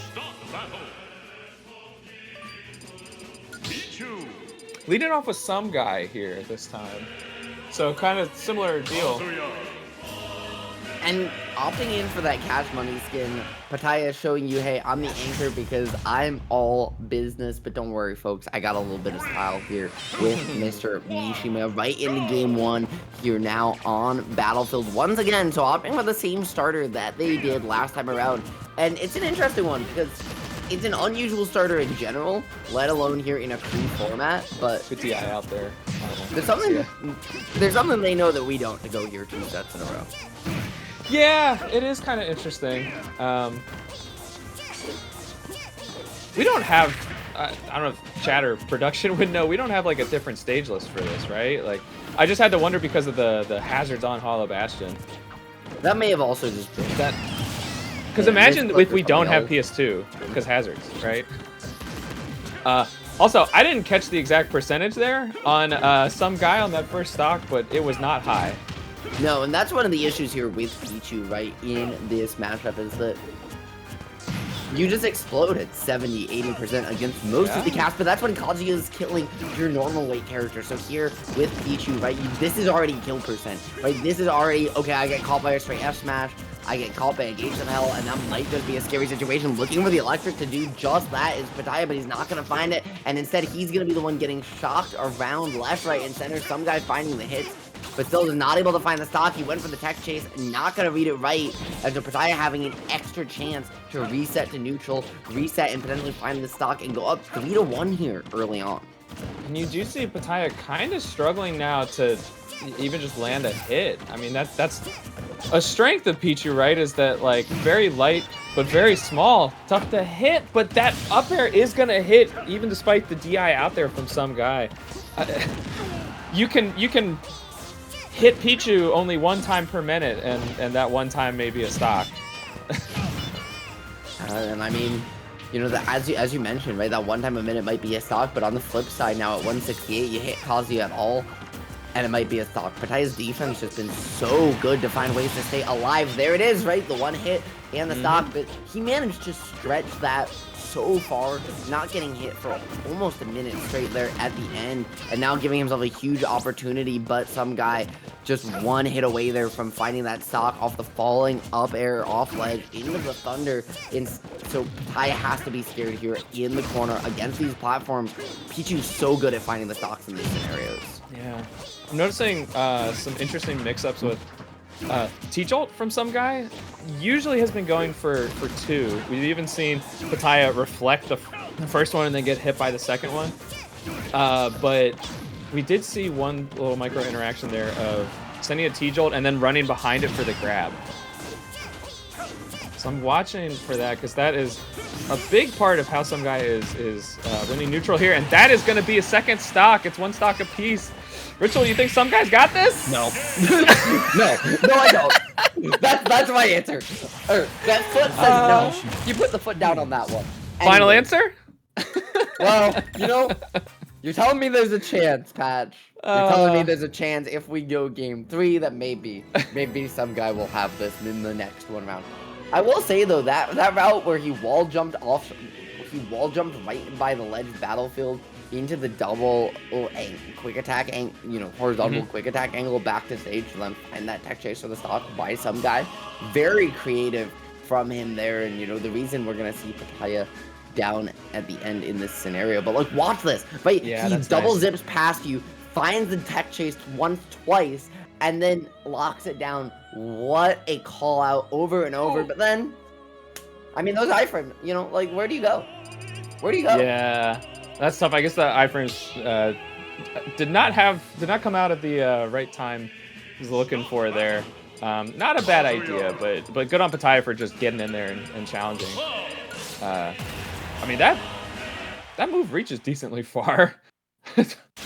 Leading off with some guy here this time. So kind of similar deal. And opting in for that cash money skin, Pattaya is showing you, hey, I'm the anchor because I'm all business. But don't worry, folks, I got a little bit of style here with Mr. Mishima right into game one. Here now on Battlefield once again. So opting for the same starter that they did last time around. And it's an interesting one because it's an unusual starter in general, let alone here in a crew format. But good DI out there. There's something they know that we don't to go here 2 sets in a row. Yeah, it is kind of interesting. We don't have, I don't know if chat or production would know, we don't have like a different stage list for this, right? Like, I just had to wonder because of the hazards on Hollow Bastion. That may have also just been That because Yeah, imagine this if we clip or don't have something PS2 because hazards, right? Also, I didn't catch the exact percentage there on some guy on that first stock, but it was not high. No, and that's one of the issues here with Pichu, right, in this matchup is that you just explode at 70, 80% against most of the cast, but that's when Kazuya is killing your normal weight character. So here with Pichu, right, this is already kill percent, right? This is already, okay, I get caught by a straight F smash, I get caught by a Gates of Hell, and that might just be a scary situation. Looking for the electric to do just that is Pitaya, but he's not going to find it, and instead he's going to be the one getting shocked around left, right, and center. Some guy finding the hits, but still is not able to find the stock. He went for the tech chase, not going to read it right, as the Pitaya having an extra chance to reset to neutral, reset, and potentially find the stock and go up 3-1 here early on. And you do see Pitaya kind of struggling now to even just land a hit. I mean, that's a strength of Pichu, right? Is that like very light but very small, tough to hit, but that up air is gonna hit even despite the DI out there from some guy. You can hit Pichu only one time per minute, and that one time may be a stock. And I mean, you know, as you mentioned, right, that one time a minute might be a stock, but on the flip side now at 168, you hit Kazuya at all, and it might be a stock. Pataya's defense has been so good to find ways to stay alive. There it is, right, the one hit and the stock, but he managed to stretch that so far, not getting hit for almost a minute straight there at the end, and now giving himself a huge opportunity, but some guy just one hit away there from finding that stock off the falling up air off ledge into the thunder. So Pitaya has to be scared here in the corner against these platforms. Pichu's so good at finding the stocks in these scenarios. Yeah, I'm noticing some interesting mix-ups with T-Jolt from some guy. Usually has been going for 2. We've even seen Pitaya reflect the first one and then get hit by the second one. But we did see one little micro interaction there of sending a T-Jolt and then running behind it for the grab. So I'm watching for that because that is a big part of how some guy is winning neutral here, and that is going to be a second stock. It's 1 stock apiece. Ritual, you think some guys got this? No. no, I don't. That's my answer. That foot says no. You put the foot down on that one. Final answer? Well, you know, you're telling me there's a chance, Patch. You're telling me there's a chance if we go game 3 that maybe some guy will have this in the next one round. I will say though that route where he wall jumped right by the ledge battlefield into the double quick attack, horizontal quick attack angle back to stage, and then find that tech chase for the stock by some guy. Very creative from him there, and you know the reason we're gonna see Pitaya down at the end in this scenario. But like, watch this, right? Yeah, he double zips past you, finds the tech chase once, twice, and then locks it down. What a call out over and over. But then, I mean, those iframes, you know, like, where do you go? Where do you go? Yeah, that's tough. I guess the iframes did not come out at the right time he was looking for there. Not a bad idea, but good on Pitaya for just getting in there and challenging. I mean, that move reaches decently far.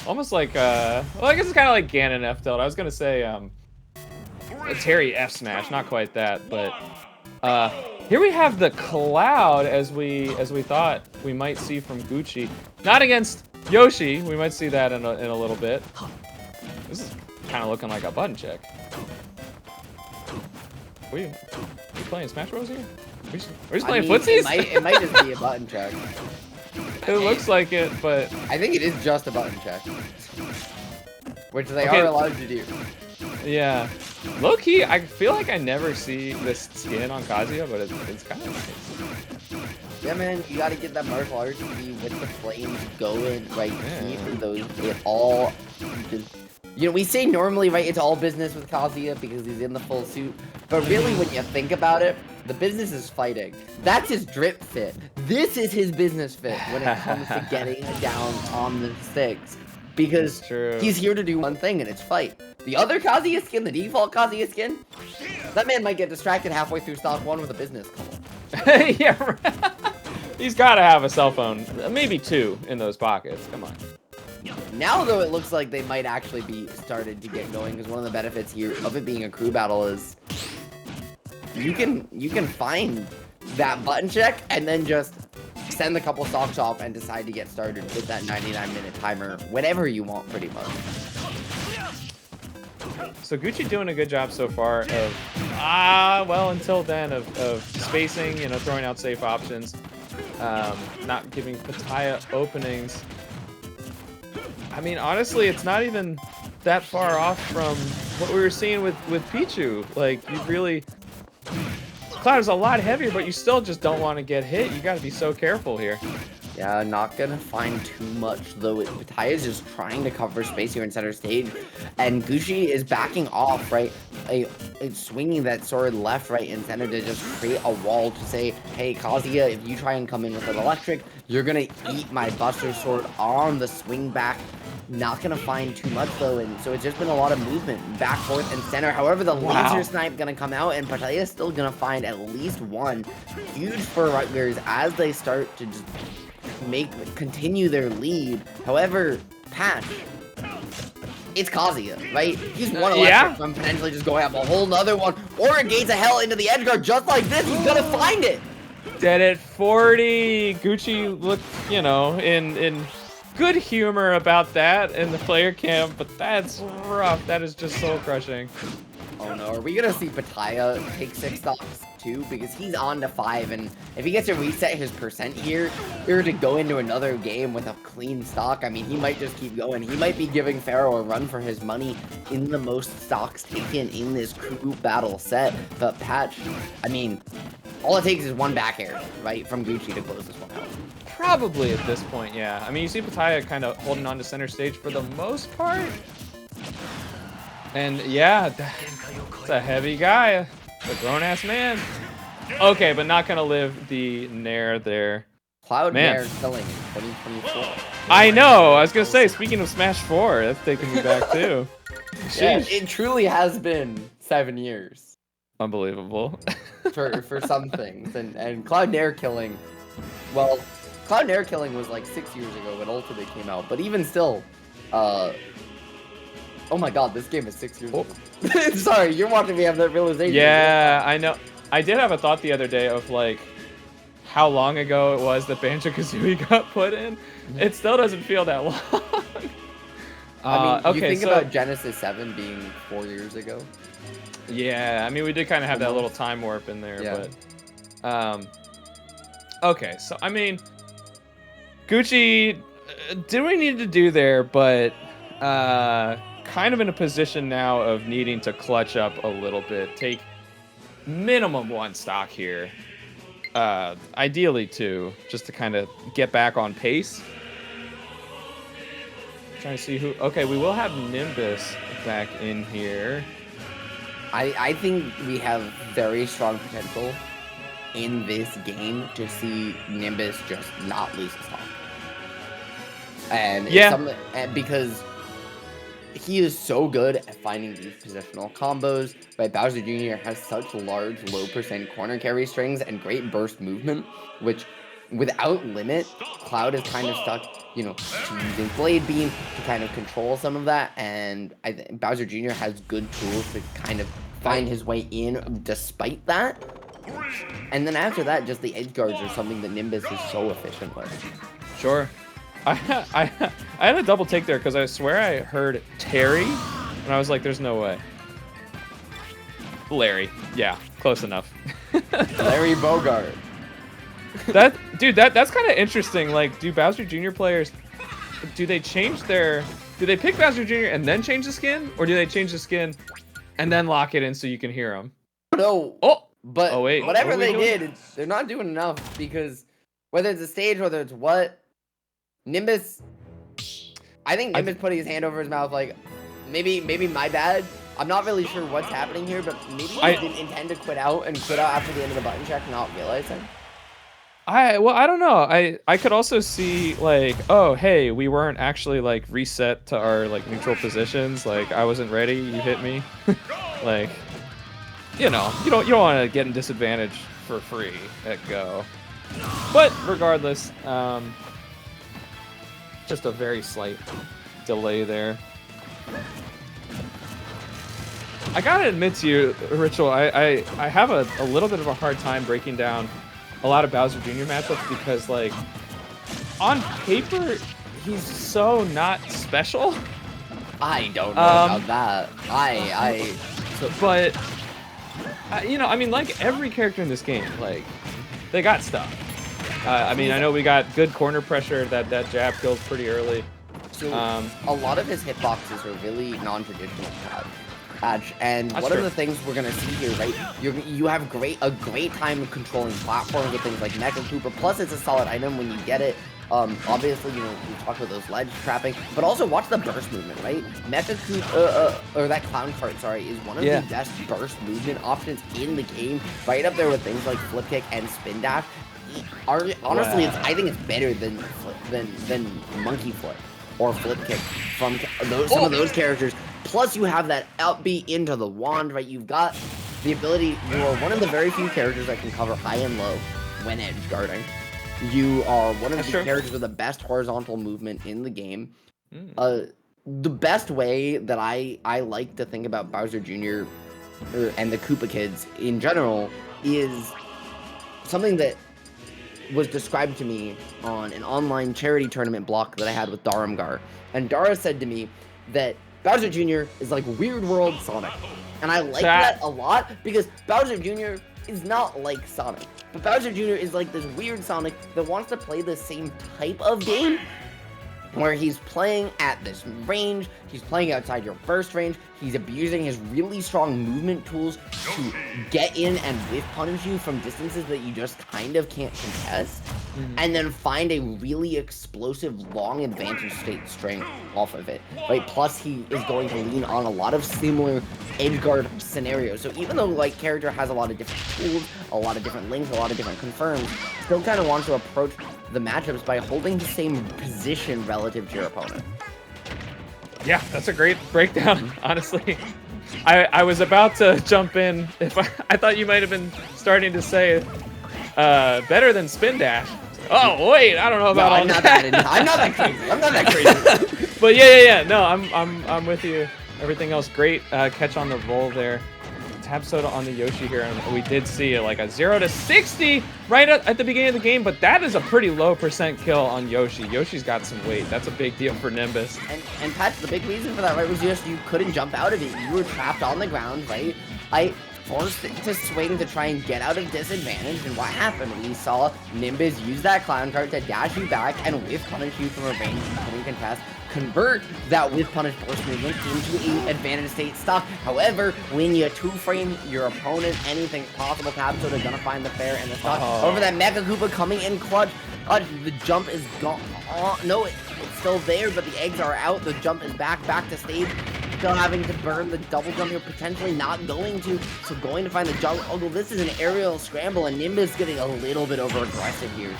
Almost like, well, I guess it's kind of like Ganon F tilt. I was gonna say a Terry F smash, not quite that, but here we have the cloud as we thought we might see from Gucci. Not against Yoshi. We might see that in a little bit. This is kind of looking like a button check. Are you playing Smash Bros here? Are we just playing footsies? It might just be a button check. It looks like it, but I think it is just a button check, which they are allowed to do. Yeah, low key, I feel like I never see this skin on Kazuya, but it's kind of nice. Yeah, man, you gotta get that martial arts with the flames going, right? Keep those, it all just, you know, we say normally, right, it's all business with Kazuya because he's in the full suit, but really when you think about it, the business is fighting. That's his drip fit. This is his business fit when it comes to getting down on the sticks. Because he's here to do one thing, and it's fight. The other Kazuya skin, the default Kazuya skin, that man might get distracted halfway through stock 1 with a business call. Yeah, right. He's got to have a cell phone, maybe 2 in those pockets. Come on. Now, though, it looks like they might actually be started to get going, because one of the benefits here of it being a crew battle is you can find that button check and then just send a couple stocks off and decide to get started with that 99-minute timer whenever you want, pretty much. So Gucci doing a good job so far of, well, until then, of spacing, you know, throwing out safe options, not giving Pitaya openings. I mean, honestly, it's not even that far off from what we were seeing with Pichu. Like, you really... Cloud is a lot heavier, but you still just don't want to get hit. You got to be so careful here. Yeah, not gonna find too much, though. Pitaya is just trying to cover space here in center stage, and Gucci is backing off, right? Swinging that sword left, right, and center to just create a wall to say, hey, Kazuya, if you try and come in with an electric, you're gonna eat my Buster Sword on the swing back. Not gonna find too much, though, and so it's just been a lot of movement back, forth, and center. However, the laser snipe gonna come out, and Pitaya is still gonna find at least one. Huge for Rutgers as they start to just continue their lead. However, Patch, it's Kazuya, right? He's one electric from potentially just going up a whole nother one, or a Gates of Hell into the edge guard just like this. He's gonna find it. Dead at 40. Gucci looked, you know, in good humor about that in the player camp, but that's rough. That is just soul crushing. Oh no, are we gonna see Pitaya take 6 stocks too? Because he's on to 5, and if he gets to reset his percent here, or to go into another game with a clean stock, I mean, he might just keep going. He might be giving Pharaoh a run for his money in the most stocks taken in this crew battle set. But Patch, I mean, all it takes is one back air, right, from Gucci to close this one out. Probably at this point, yeah. I mean, you see Pitaya kind of holding on to center stage for the most part. And yeah, it's a heavy guy, a grown-ass man. Okay, but not gonna live the Nair there. Cloud Nair killing in 2024. I know. I was gonna say, speaking of Smash 4, that's taking me back too. Yeah, it truly has been 7 years. Unbelievable. for some things, and Cloud Nair killing. Well, Cloud Nair killing was like 6 years ago when Ultimate came out, but even still, oh my god, this game is 6 years old. Sorry, you're watching me have that realization. Yeah, I know. I did have a thought the other day of like how long ago it was that Banjo-Kazooie got put in. It still doesn't feel that long. I mean, okay, you think about Genesis 7 being 4 years ago. Yeah, I mean, we did kind of have that little time warp in there, but okay, so I mean, Gucci, did we need to do there, but kind of in a position now of needing to clutch up a little bit, take minimum 1 stock here, ideally 2, just to kind of get back on pace. Trying to see who. Okay, we will have Nimbus back in here. I think we have very strong potential in this game to see Nimbus just not lose his stock. And because he is so good at finding these positional combos, right? Bowser Jr. has such large, low percent corner carry strings and great burst movement, which without limit, Cloud is kind of stuck, you know, to using Blade Beam to kind of control some of that, and I think Bowser Jr. has good tools to kind of find his way in despite that. And then after that, just the edge guards are something that Nimbus is so efficient with. Sure. I had a double take there because I swear I heard Terry, and I was like, "There's no way." Larry, yeah, close enough. Larry Bogart. That's kind of interesting. Like, do Bowser Jr. players, do they pick Bowser Jr. and then change the skin, or do they change the skin and then lock it in so you can hear them? No. But wait, whatever they did, they're not doing enough, because whether it's a stage, whether it's what, Nimbus, I think Nimbus putting his hand over his mouth, like, maybe my bad. I'm not really sure what's happening here, but maybe he didn't intend to quit out after the end of the button check, not realizing. I don't know. I could also see, like, oh, hey, we weren't actually like reset to our like neutral positions. Like, I wasn't ready. You hit me. Like, you know, you don't want to get in disadvantage for free at go. But regardless, just a very slight delay there. I gotta admit to you, Ritual, I have a little bit of a hard time breaking down a lot of Bowser Jr. matchups because, like, on paper, he's so not special. I don't know about that. But, you know, I mean, like every character in this game, like, they got stuff. I mean, I know we got good corner pressure. That jab kills pretty early. So a lot of his hitboxes are really non-traditional patch, and That's one true. of the things we're gonna see here, right? You have a great time controlling platforms with things like Mecha Koopa. Plus, it's a solid item when you get it. Obviously, you know, we talked about those ledge trapping, but also watch the burst movement, right? Mecha Koopa, or that clown cart, sorry, is one of the best burst movement options in the game, right up there with things like flip kick and spin dash. Honestly, I think it's better than monkey flip or flip kick from some of those characters. Plus, you have that outbeat into the wand, right? You've got the ability. You are one of the very few characters that can cover high and low when edge guarding. You are one of the characters with the best horizontal movement in the game. The best way that I like to think about Bowser Jr. And the Koopa Kids in general is something that was described to me on an online charity tournament block that I had with Daramgar. And Dara said to me that Bowser Jr. is like Weird World Sonic. And I like that a lot because Bowser Jr. is not like Sonic. But Bowser Jr. is like this weird Sonic that wants to play the same type of game where he's playing at this range, he's playing outside your burst range, he's abusing his really strong movement tools to get in and whiff punish you from distances that you just kind of can't contest, and then find a really explosive long advantage state strength off of it, right? Plus, he is going to lean on a lot of similar edge guard scenarios. So even though, like, character has a lot of different tools, a lot of different links, a lot of different confirms, still kind of wants to approach the matchups by holding the same position relative to your opponent. Yeah, that's a great breakdown, honestly. I was about to jump in. If I thought you might have been starting to say better than spin dash. Oh wait, I don't know about all that. I'm not that crazy. I'm not that crazy. But yeah. No, I'm with you. Everything else great. Catch on the roll there. Tab Soda on the Yoshi here, and we did see like a 0 to 60 right at the beginning of the game, but that is a pretty low % kill on Yoshi. Yoshi's got some weight. That's a big deal for Nimbus. And Pat, the big reason for that, right, was just you couldn't jump out of it. You were trapped on the ground, right? I forced it to swing to try and get out of disadvantage, and what happened? We saw Nimbus use that clown cart to dash you back and whiff punish you from a range you couldn't contest. Convert that whiff punish burst movement into an advantage state stock. However, when you two-frame your opponent, anything possible, Tab Soda gonna find the fair and the stock. Over that Mecha Koopa coming in clutch. The jump is gone. No, it's still there, but the eggs are out. The jump is back to stage. Still having to burn the double jump here, potentially not going to. So going to find the jump. Although this is an aerial scramble, and Nimbus getting a little bit over aggressive here.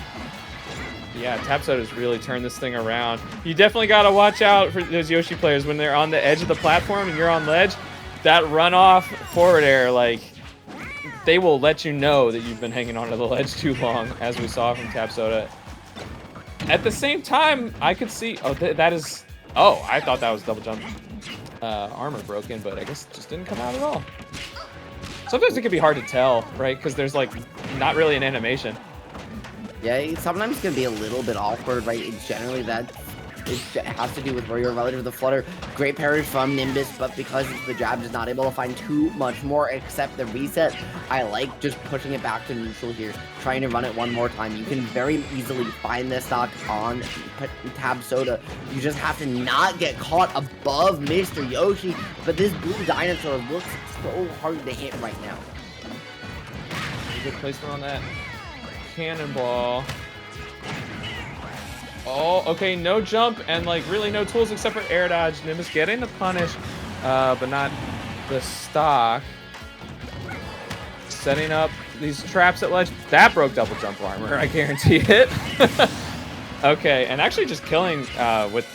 Yeah, Tab Soda's really turned this thing around. You definitely got to watch out for those Yoshi players when they're on the edge of the platform and you're on ledge. That runoff forward air, like, they will let you know that you've been hanging onto the ledge too long, as we saw from Tab Soda. At the same time, I could see... Oh, that is... Oh, I thought that was double jump. Armor broken, but I guess it just didn't come out at all. Sometimes it can be hard to tell, right? Because there's, like, not really an animation. Yeah, sometimes it's gonna be a little bit awkward, right? Generally, it has to do with where you're relative to the flutter. Great parry from Nimbus, but because the jab is not able to find too much more except the reset, I like just pushing it back to neutral here, trying to run it one more time. You can very easily find this stock on Tab Soda. You just have to not get caught above Mr. Yoshi, but this blue dinosaur looks so hard to hit right now. Good placement on that cannonball. Oh, okay, no jump and like really no tools except for air dodge. Nimbus getting the punish, but not the stock. Setting up these traps at ledge. That broke double jump armor, I guarantee it. Okay, and actually just killing with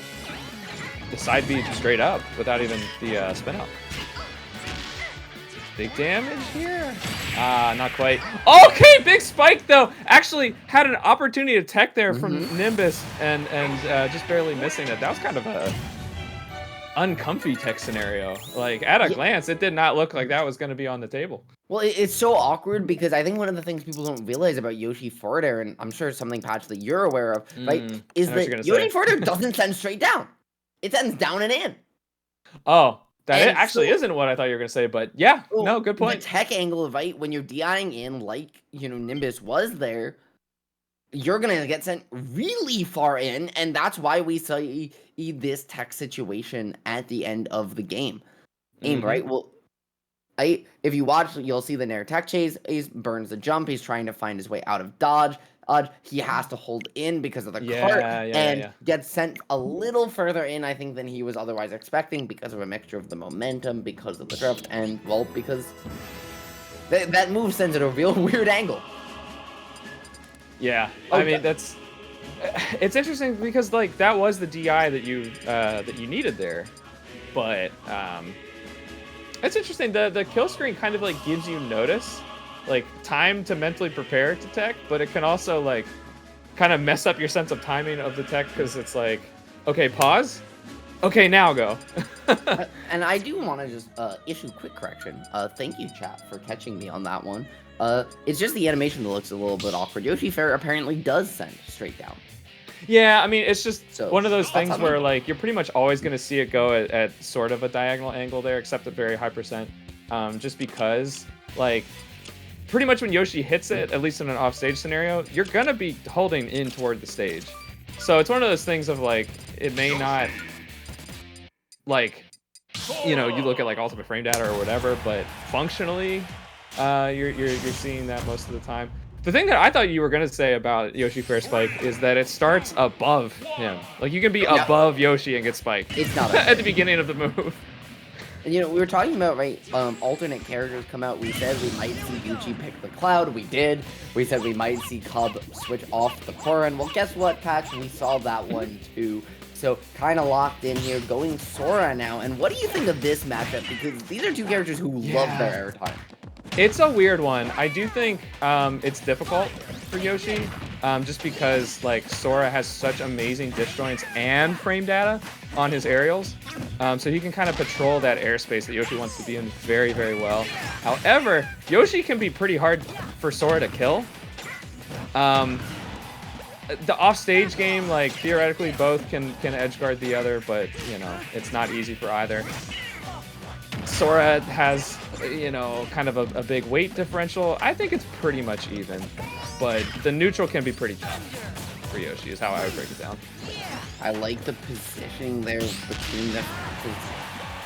the side B straight up without even the spin out. Big damage here. Not quite. Okay, big spike though. Actually had an opportunity to tech there from Nimbus and just barely missing it. That was kind of a uncomfy tech scenario. Like at a glance, it did not look like that was going to be on the table. Well, it's so awkward because I think one of the things people don't realize about Yoshi forward air, and I'm sure it's something, Patch, that you're aware of, right, I is know what you're that gonna Yoshi say. forward air doesn't send straight down. It sends down and in. Oh, that And actually so- isn't what I thought you were gonna say, but yeah, Well, no, good point. The tech angle of, right, when you're DIing in, like, Nimbus was there, you're gonna get sent really far in, and that's why we see this tech situation at the end of the game. Right? Well, if you watch, you'll see the Nair tech chase. He burns the jump. He's trying to find his way out of dodge. He has to hold in because of the cart and gets sent a little further in, I think, than he was otherwise expecting because of a mixture of the momentum, because of the drift, and, well, because that move sends it a real weird angle. Yeah, I mean it's interesting because like that was the DI that you needed there, but it's interesting. The kill screen kind of like gives you notice, like time to mentally prepare to tech, but it can also like kind of mess up your sense of timing of the tech because it's like, okay, pause, okay, now go. And I do want to just issue a quick correction. Thank you, chat, for catching me on that one. It's just the animation that looks a little bit awkward. Yoshi Fair apparently does send straight down. Yeah, I mean, it's just So, one of those things where like you're pretty much always going to see it go at sort of a diagonal angle there, except at very high percent, just because like pretty much when Yoshi hits it, at least in an offstage scenario, you're going to be holding in toward the stage. So it's one of those things of like it may not like you look at like ultimate frame data or whatever, but functionally you're seeing that most of the time. The thing that I thought you were going to say about Yoshi Fair Spike is that it starts above him. Like, you can be above Yoshi and get spiked. It's not at the beginning of the move. And, we were talking about, right, alternate characters come out. We said we might see Yuchi pick the Cloud. We did. We said we might see Cub switch off the Korin. Well, guess what, Patch? We saw that one, too. So, kind of locked in here. Going Sora now. And what do you think of this matchup? Because these are two characters who love their airtime. It's a weird one. I do think it's difficult for Yoshi, just because like Sora has such amazing disjoints and frame data on his aerials, so he can kind of patrol that airspace that Yoshi wants to be in very, very well. However, Yoshi can be pretty hard for Sora to kill. The offstage game, like theoretically, both can edge guard the other, but it's not easy for either. Sora has, kind of a big weight differential. I think it's pretty much even, but the neutral can be pretty tough for Yoshi, is how I would break it down. I like the positioning there between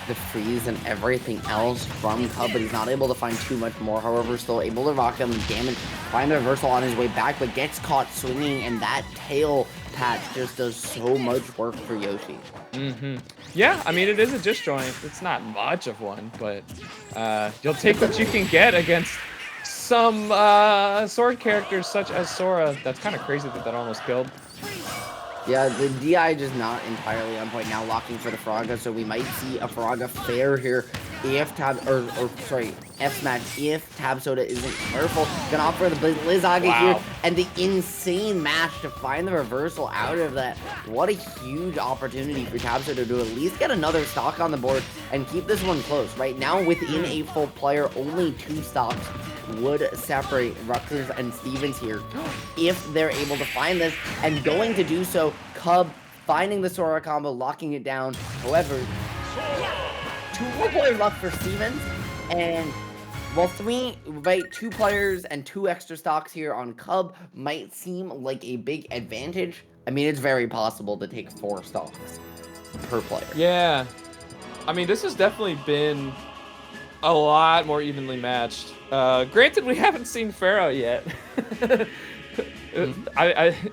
the freeze and everything else from Cub, but he's not able to find too much more. However, still able to rock him, damage, find the reversal on his way back, but gets caught swinging, and that tail patch just does so much work for Yoshi. Yeah, I mean, it is a disjoint. It's not much of one, but you'll take what you can get against some sword characters such as Sora. That's kind of crazy that almost killed. Yeah, the DI just not entirely on point now, locking for the Faraga, so we might see a Faraga fair here if F smash if Tab Soda isn't careful. Gonna opt for the Blizzaga here, and the insane mash to find the reversal out of that. What a huge opportunity for Tab Soda to at least get another stock on the board and keep this one close. Right now, within a full player, only 2 stocks would separate Rutgers and Stevens here if they're able to find this, and going to do so, Cub finding the Sora combo, locking it down. However, 2-player luck for Stevens, and while 2 players and 2 extra stocks here on Cub might seem like a big advantage, I mean, it's very possible to take 4 stocks per player. Yeah, I mean, this has definitely been a lot more evenly matched. Granted, we haven't seen Pharaoh yet.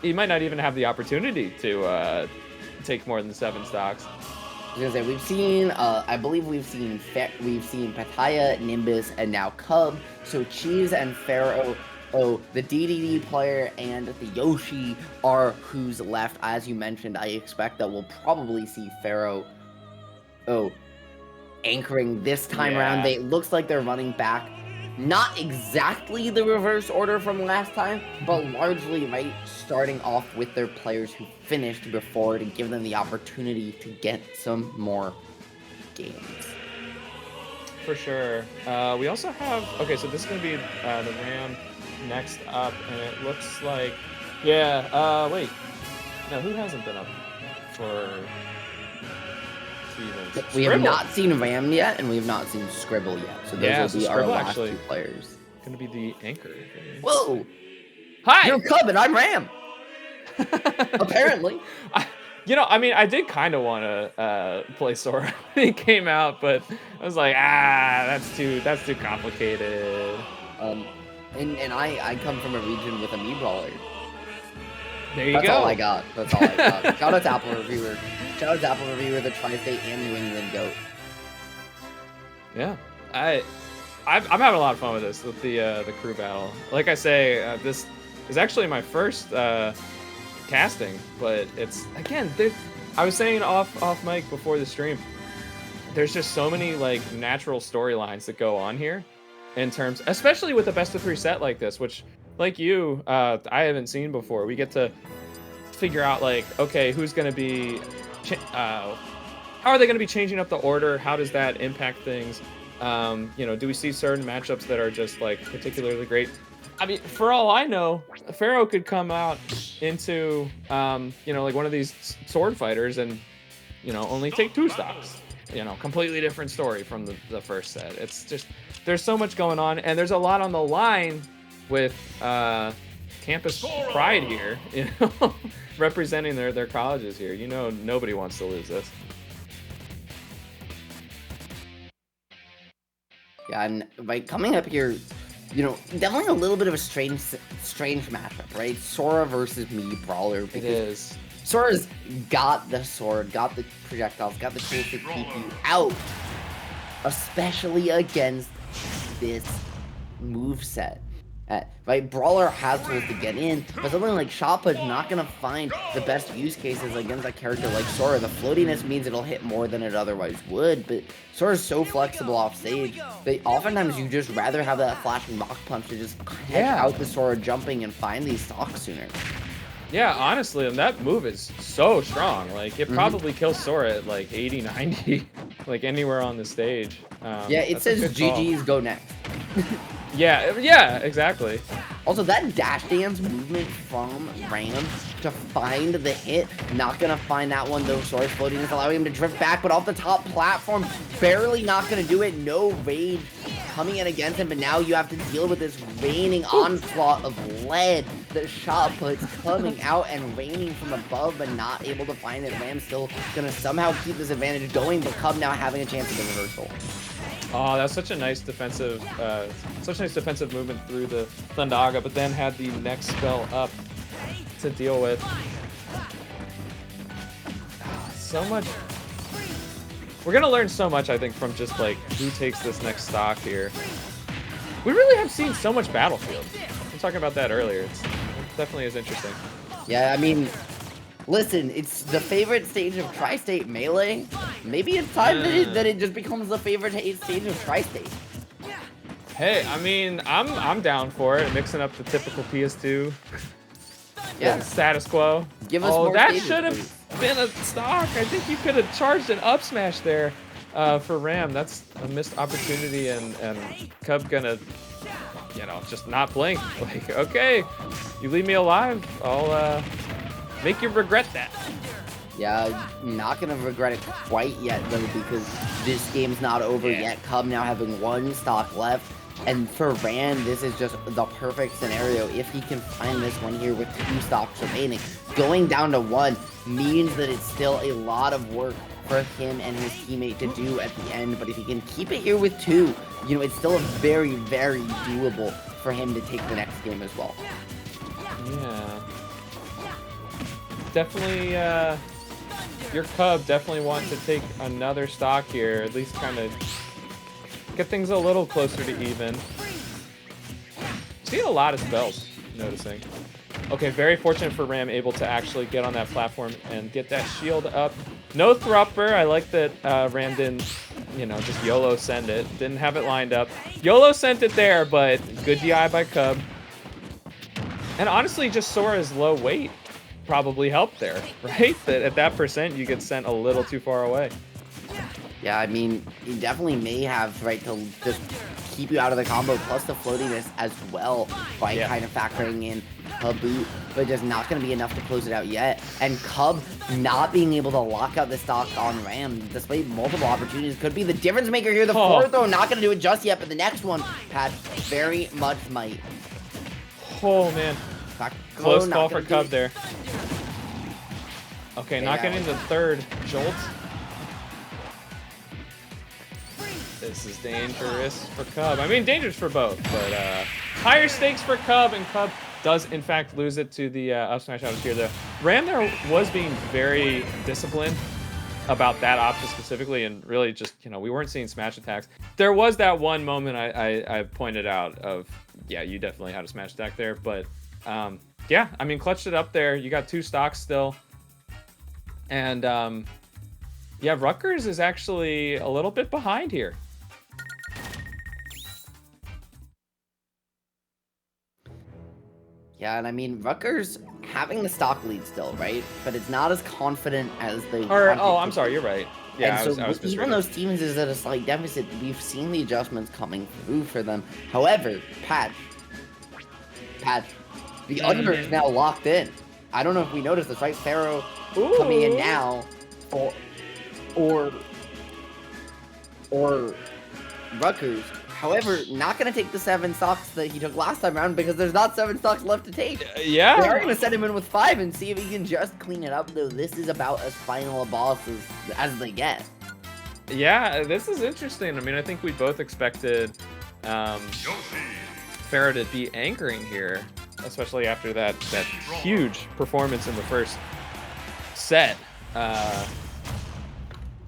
He might not even have the opportunity to take more than 7 stocks. I was gonna say, we've seen, I believe we've seen Pattaya, Nimbus, and now Cub. So Cheese and Pharaoh, the DDD player and the Yoshi are who's left. As you mentioned, I expect that we'll probably see Pharaoh, anchoring this time around. It looks like they're running back. Not exactly the reverse order from last time, but largely starting off with their players who finished before to give them the opportunity to get some more games. For sure. We also have, okay, so this is going to be the Ram next up, and it looks like, yeah, wait. No, who hasn't been up for Stevens? We have Scribble. not seen Ram yet, and we have not seen Scribble yet. So those Yeah, will so be our Scribble last actually two players. Going to be the anchor. Whoa! Hi! You're Cub and I'm Ram! Apparently. I mean, I did kind of want to play Sora when it came out, but I was like, that's too complicated. And I come from a region with a Mii brawler. There you That's go. all I got. That's all I got. Shout out to Apple Reviewer. Shout out to Apple Reviewer, the Tri-State and New England GOAT. Yeah, I'm having a lot of fun with this, with the crew battle. Like I say, this is actually my first casting, but it's, again, I was saying off mic before the stream, there's just so many like natural storylines that go on here, in terms, especially with a best of 3 set like this, which, like you, I haven't seen before. We get to figure out, like, okay, who's gonna be, how are they gonna be changing up the order? How does that impact things? Do we see certain matchups that are just like particularly great? I mean, for all I know, Pharaoh could come out into, like one of these sword fighters and, only take 2 stocks. Completely different story from the first set. It's just, there's so much going on, and there's a lot on the line with campus pride here, representing their colleges here. Nobody wants to lose this. Yeah, and by coming up here, definitely a little bit of a strange matchup, right? Sora versus Mii brawler. It is. Sora's got the sword, got the projectiles, got the tools to keep you out, especially against this moveset. Right, Brawler has tools to get in, but something like Shoppa is not going to find the best use cases against a character like Sora. The floatiness means it'll hit more than it otherwise would, but Sora's so flexible off stage that oftentimes you just rather have that flashing Mach Punch to just catch out the Sora jumping and find these stocks sooner. Yeah, honestly, and that move is so strong. Like, it probably kills Sora at like 80, 90, like anywhere on the stage. Yeah, it says GG's go next. Yeah, exactly. Also, that dash dance movement from Ram to find the hit, not gonna find that one, though. Sora's floating is allowing him to drift back, but off the top platform, barely not gonna do it. No rage coming in against him, but now you have to deal with this raining onslaught of lead. The shot puts coming out and raining from above, but not able to find it. Ram still gonna somehow keep this advantage going, but Cub now having a chance at the reversal. Oh, that's such a nice defensive, movement through the Thundaga, but then had the next spell up to deal with. So much. We're gonna learn so much, I think, from just like who takes this next stock here. We really have seen so much Battlefield. I'm talking about that earlier. It definitely is interesting. Yeah, I mean, listen, it's the favorite stage of Tri-State Melee. Maybe it's time that it just becomes the favorite stage of Tri-State. Hey, I mean, I'm down for it. Mixing up the typical PS2. Yeah. Status quo. Give us more that stages, should have been a stock. I think you could have charged an up smash there for Ram. That's a missed opportunity, and Cub gonna, just not blink. Like, okay, you leave me alive, I'll make you regret that. Yeah, not gonna regret it quite yet though, because this game's not over yet. Cub now having 1 stock left, and for Ram, this is just the perfect scenario. If he can find this one here with 2 stocks remaining, going down to 1 means that it's still a lot of work for him and his teammate to do at the end. But if he can keep it here with 2, it's still a very, very doable for him to take the next game as well. Yeah, definitely. Your Cub definitely wants to take another stock here, at least kind of get things a little closer to even. Seeing a lot of spells, noticing. Okay, very fortunate for Ram, able to actually get on that platform and get that shield up. No Thrupper. I like that Ram didn't, just YOLO send it. Didn't have it lined up. YOLO sent it there, but good DI by Cub. And honestly, just Sora's low weight probably helped there, right? That at that percent, you get sent a little too far away. Yeah, I mean, he definitely may have right to just keep you out of the combo, plus the floatiness as well by kind of factoring in Cub boot, but just not going to be enough to close it out yet. And Cub not being able to lock out the stock on Ram, despite multiple opportunities, could be the difference maker here. The forward throw not going to do it just yet, but the next one, Pat, very much might. Oh, man. Close call for Cub there. Okay, not getting the third jolt. This is dangerous for Cub. I mean, dangerous for both, but higher stakes for Cub, and Cub does, in fact, lose it to the up smash out of here. The Ram there was being very disciplined about that option specifically, and really just, you know, we weren't seeing smash attacks. There was that one moment I pointed out of, yeah, you definitely had a smash attack there, but yeah, I mean, clutched it up there. You got 2 stocks still. And yeah, Rutgers is actually a little bit behind here. Yeah, and I mean, Rutgers having the stock lead still, right? But it's not as confident as they Oh, I'm sorry, you're right. Yeah, and so even those teams is at a slight deficit. We've seen the adjustments coming through for them. However, Pat, the under is now locked in. I don't know if we noticed this, right? Pharaoh coming in now, or Rutgers. However, not going to take the 7 stocks that he took last time around because there's not 7 stocks left to take. Yeah. They are going to set him in with 5 and see if he can just clean it up, though. This is about as final a boss as they get. Yeah, this is interesting. I mean, I think we both expected Farah to be anchoring here, especially after that huge performance in the first set.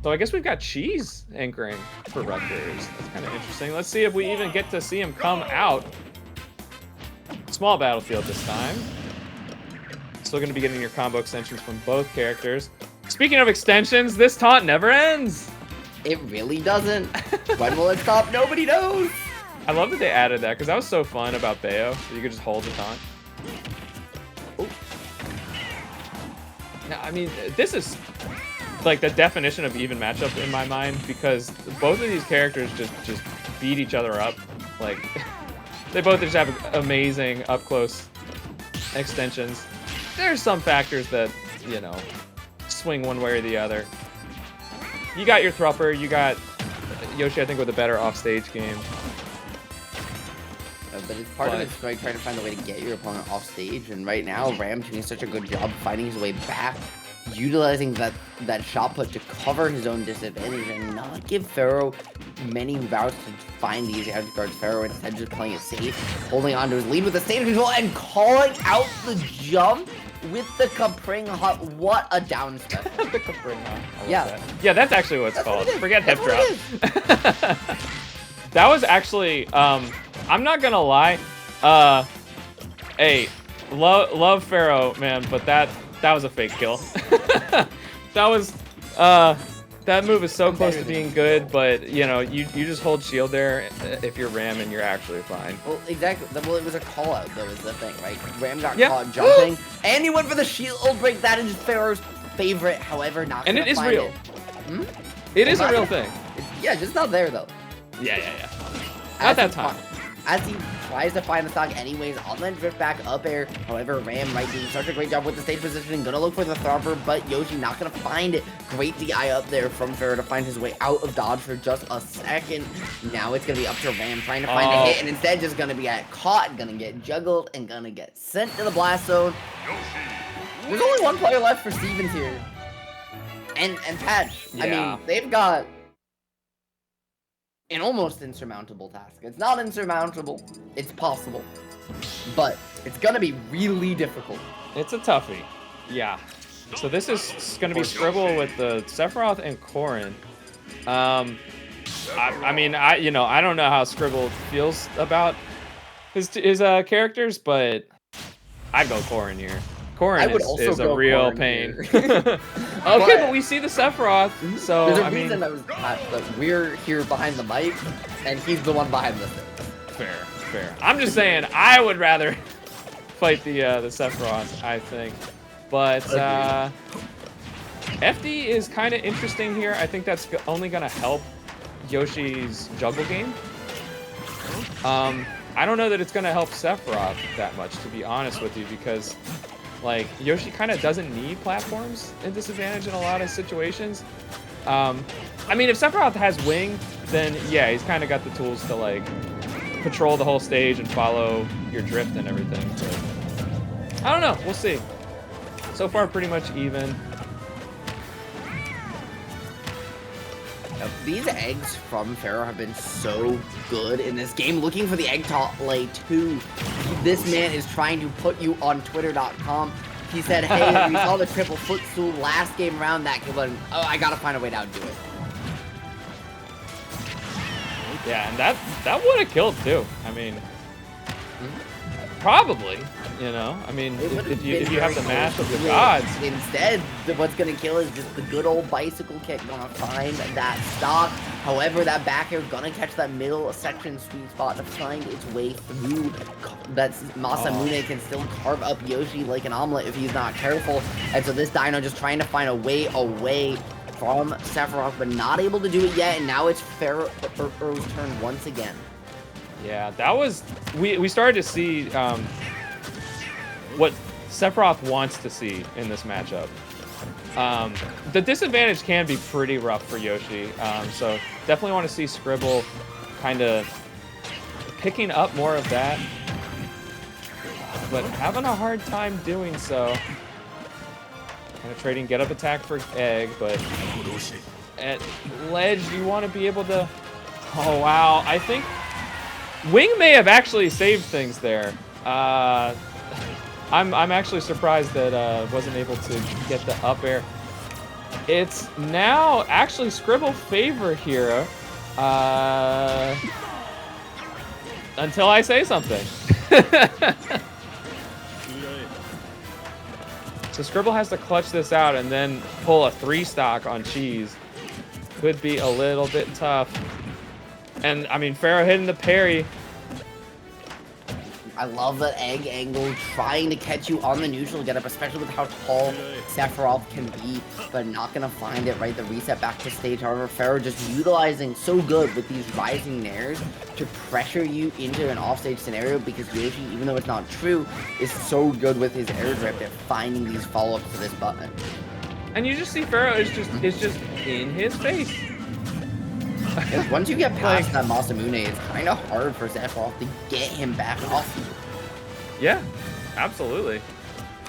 So I guess we've got Cheese anchoring for Rutgers. That's kind of interesting. Let's see if we even get to see him come out. Small battlefield this time. Still going to be getting your combo extensions from both characters. Speaking of extensions, this taunt never ends. It really doesn't. When will it stop? Nobody knows. I love that they added that because that was so fun about Bayo. You could just hold the taunt. Ooh. Now, I mean, this is like the definition of even matchup in my mind because both of these characters just beat each other up. Like, they both just have amazing up close extensions. There's some factors that, you know, swing one way or the other. You got your Thrupper, you got Yoshi, I think, with a better offstage game. But it's part of it's right, trying to find a way to get your opponent off stage, and right now Ram doing such a good job finding his way back, utilizing that shot put to cover his own disadvantage and not give Pharaoh many routes to find these edge guards. Pharaoh instead just playing it safe, holding on to his lead with the stage control and calling out the jump with the Capring Hot. What a down step. The Capring Hot. Yeah. Yeah, that's actually what it's called. Forget hip drop. That was actually, I'm not gonna lie. Hey, love Pharaoh, man, but that was a fake kill. That was, that move is so close to being good, but you know, you just hold shield there if you're Ram and you're actually fine. Well, exactly. Well, it was a call out though, is the thing, right? Ram got caught jumping, and he went for the shield break. That is Pharaoh's favorite. However, not. And it is real. Hmm? It is a real thing. Yeah, just not there though. Yeah. At that time. As he tries to find the stock anyways, on the drift back up air. However, Ram right doing such a great job with the stage positioning. Gonna look for the Thrupper, but Yoshi not gonna find it. Great DI up there from Pharaoh to find his way out of dodge for just a second. Now it's gonna be up to Ram trying to find a hit, and instead just gonna be caught, gonna get juggled, and gonna get sent to the blast zone. There's only one player left for Stevens here. And Patch. Yeah. I mean, they've got an almost insurmountable task. It's not insurmountable, it's possible, but it's gonna be really difficult. It's a toughie, yeah. So this is gonna be Scribble with the Sephiroth and Corrin. I mean, I don't know how Scribble feels about his characters, but I'd go Corrin here. Corrin is a real pain. Okay, but we see the Sephiroth, so there's a reason that we're here behind the mic, and he's the one behind the thing. Fair. I'm just saying, I would rather fight the Sephiroth, I think. But FD is kind of interesting here. I think that's only going to help Yoshi's juggle game. I don't know that it's going to help Sephiroth that much, to be honest with you, because like Yoshi kind of doesn't need platforms in disadvantage in a lot of situations. I mean, if Sephiroth has wing, then yeah, he's kind of got the tools to like patrol the whole stage and follow your drift and everything. But I don't know. We'll see. So far, pretty much even. These eggs from Pharaoh have been so good in this game. Looking for the egg top lay 2. This man is trying to put you on Twitter.com. He said, hey, we saw the triple footstool last game around that kid, but oh, I gotta find a way to outdo it. Yeah, and that would have killed too. I mean, probably. You know, I mean, if you have the math of the gods. Instead, what's gonna kill is just the good old bicycle kick. Gonna find that stock. However, that back air gonna catch that middle section sweet spot to find its way through. That Masamune can still carve up Yoshi like an omelet if he's not careful. And so this Dino just trying to find a way away from Sephiroth, but not able to do it yet. And now it's Pharaoh's turn once again. Yeah, that was we started to see what Sephiroth wants to see in this matchup. The disadvantage can be pretty rough for Yoshi, so definitely want to see Scribble kind of picking up more of that, but having a hard time doing so. Kind of trading get up attack for egg, but at ledge you want to be able to. Oh wow, I think Wing may have actually saved things there. I'm actually surprised that wasn't able to get the up air. It's now actually Scribble favor here until I say something. So Scribble has to clutch this out and then pull a 3-stock on Cheese. Could be a little bit tough. And I mean, Pharaoh hitting the parry. I love that egg angle, trying to catch you on the neutral get up, especially with how tall Sephiroth can be, but not gonna find it right. The reset back to stage. However, Pharaoh just utilizing so good with these rising nairs to pressure you into an offstage scenario, because Yoshi, even though it's not true, is so good with his air drift at finding these follow-ups to this button. And you just see Pharaoh is just in his face. Because once you get past that Masamune, it's kind of hard for Sephiroth to get him back off you. Yeah, absolutely.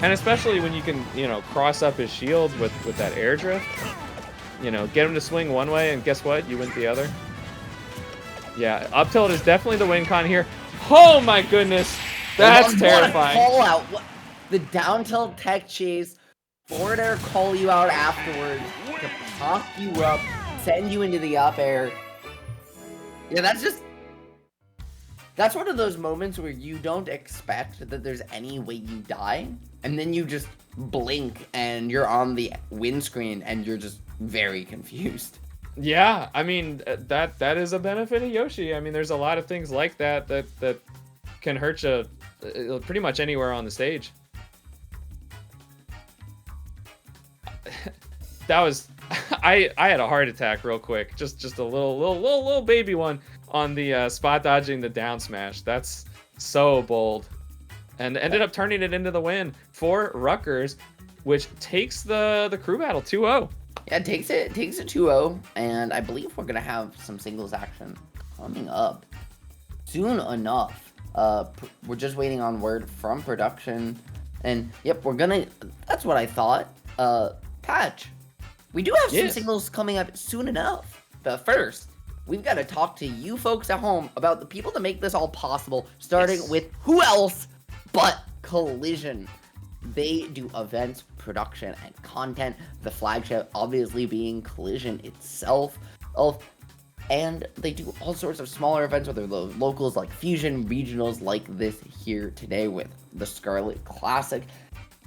And especially when you can, you know, cross up his shields with that air drift. You know, get him to swing one way, and guess what? You went the other. Yeah, up tilt is definitely the win con here. Oh my goodness, that's terrifying. Call out. The down tilt tech chase, forward air call you out afterwards to pop you up, send you into the up air. Yeah, that's one of those moments where you don't expect that there's any way you die, and then you just blink and you're on the windscreen and you're just very confused. Yeah, I mean, that is a benefit of Yoshi. I mean, there's a lot of things like that can hurt you pretty much anywhere on the stage. That was I had a heart attack real quick, just a little baby one on the spot dodging the down smash. That's so bold, and ended up turning it into the win for Rutgers, which takes the crew battle 2-0. Yeah, it takes it 2-0, and I believe we're gonna have some singles action coming up soon enough. We're just waiting on word from production, and yep, that's what I thought. Patch, we do have some singles coming up soon enough, but first, we've got to talk to you folks at home about the people that make this all possible, starting with who else but Collision. They do events, production, and content, the flagship obviously being Collision itself. And they do all sorts of smaller events, whether they're locals like Fusion, regionals like this here today with the Scarlet Classic.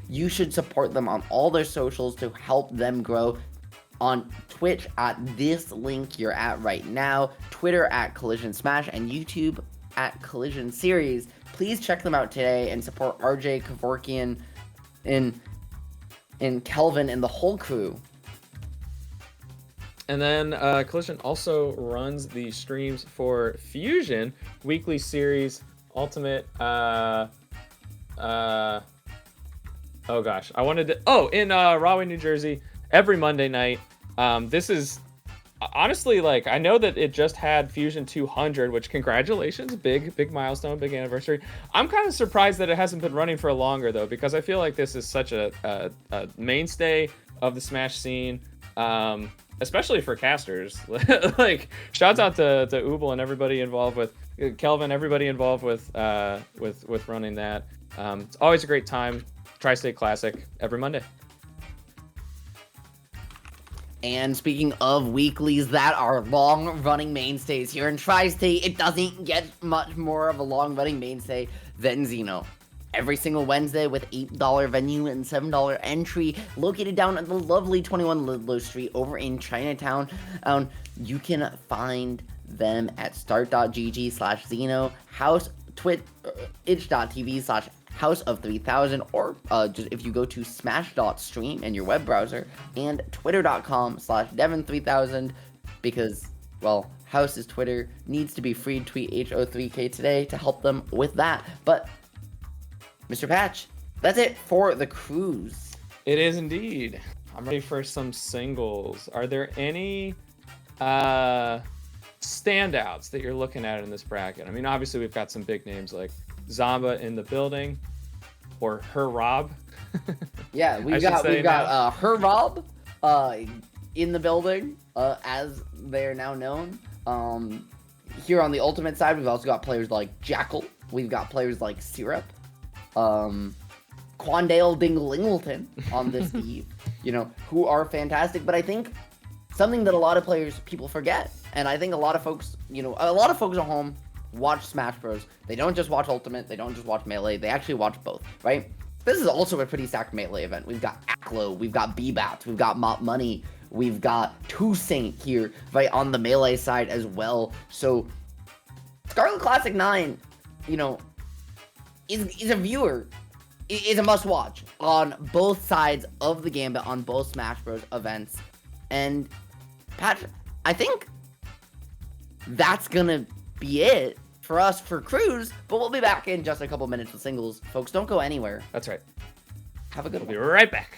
You should support them on all their socials to help them grow. On Twitch at this link you're at right now, Twitter at Collision Smash, and YouTube at Collision Series. Please check them out today and support RJ, Kevorkian, and Kelvin and the whole crew And then Collision also runs the streams for Fusion weekly series Ultimate. Oh gosh, I wanted to. Oh, in Rahway, New Jersey, every Monday night. This is honestly, like, I know that it just had Fusion 200, which congratulations, big milestone, big anniversary. I'm kind of surprised that it hasn't been running for longer though, because I feel like this is such a mainstay of the Smash scene, especially for casters. Like, shouts out to Ubel and everybody involved with Kelvin, everybody involved with running that. It's always a great time. Tri-State Classic every Monday. And speaking of weeklies that are long-running mainstays here in Tri-State, it doesn't get much more of a long-running mainstay than Xeno. Every single Wednesday with $8 venue and $7 entry, located down at the lovely 21 Lidlow Street over in Chinatown. You can find them at start.gg/Xeno, house, itch.tv/House of 3000, or just if you go to smash.stream in your web browser, and twitter.com/Devon3000, because, well, House's Twitter needs to be freed. Tweet HO3K today to help them with that. But, Mr. Patch, that's it for the cruise. It is indeed. I'm ready for some singles. Are there any standouts that you're looking at in this bracket? I mean, obviously we've got some big names like Zamba in the building, or Her Rob. Yeah, we've got Her Rob in the building, as they're now known. Here on the Ultimate side, we've also got players like Jackal. We've got players like Syrup, Quandale Dinglingleton on this eve, who are fantastic. But I think something that a lot of people forget, and I think a lot of folks at home watch Smash Bros. They don't just watch Ultimate, they don't just watch Melee, they actually watch both, right? This is also a pretty stacked Melee event. We've got Aklo, we've got Bbat, we've got Mop Money, we've got Toussaint here, right, on the Melee side as well. So, Scarlet Classic 9, is a viewer, is a must-watch on both sides of the gambit, on both Smash Bros. Events. And, Pat, I think that's gonna be it for us for Cruise, but we'll be back in just a couple minutes with singles. Folks, don't go anywhere. That's right. Have a good one. We'll be right back.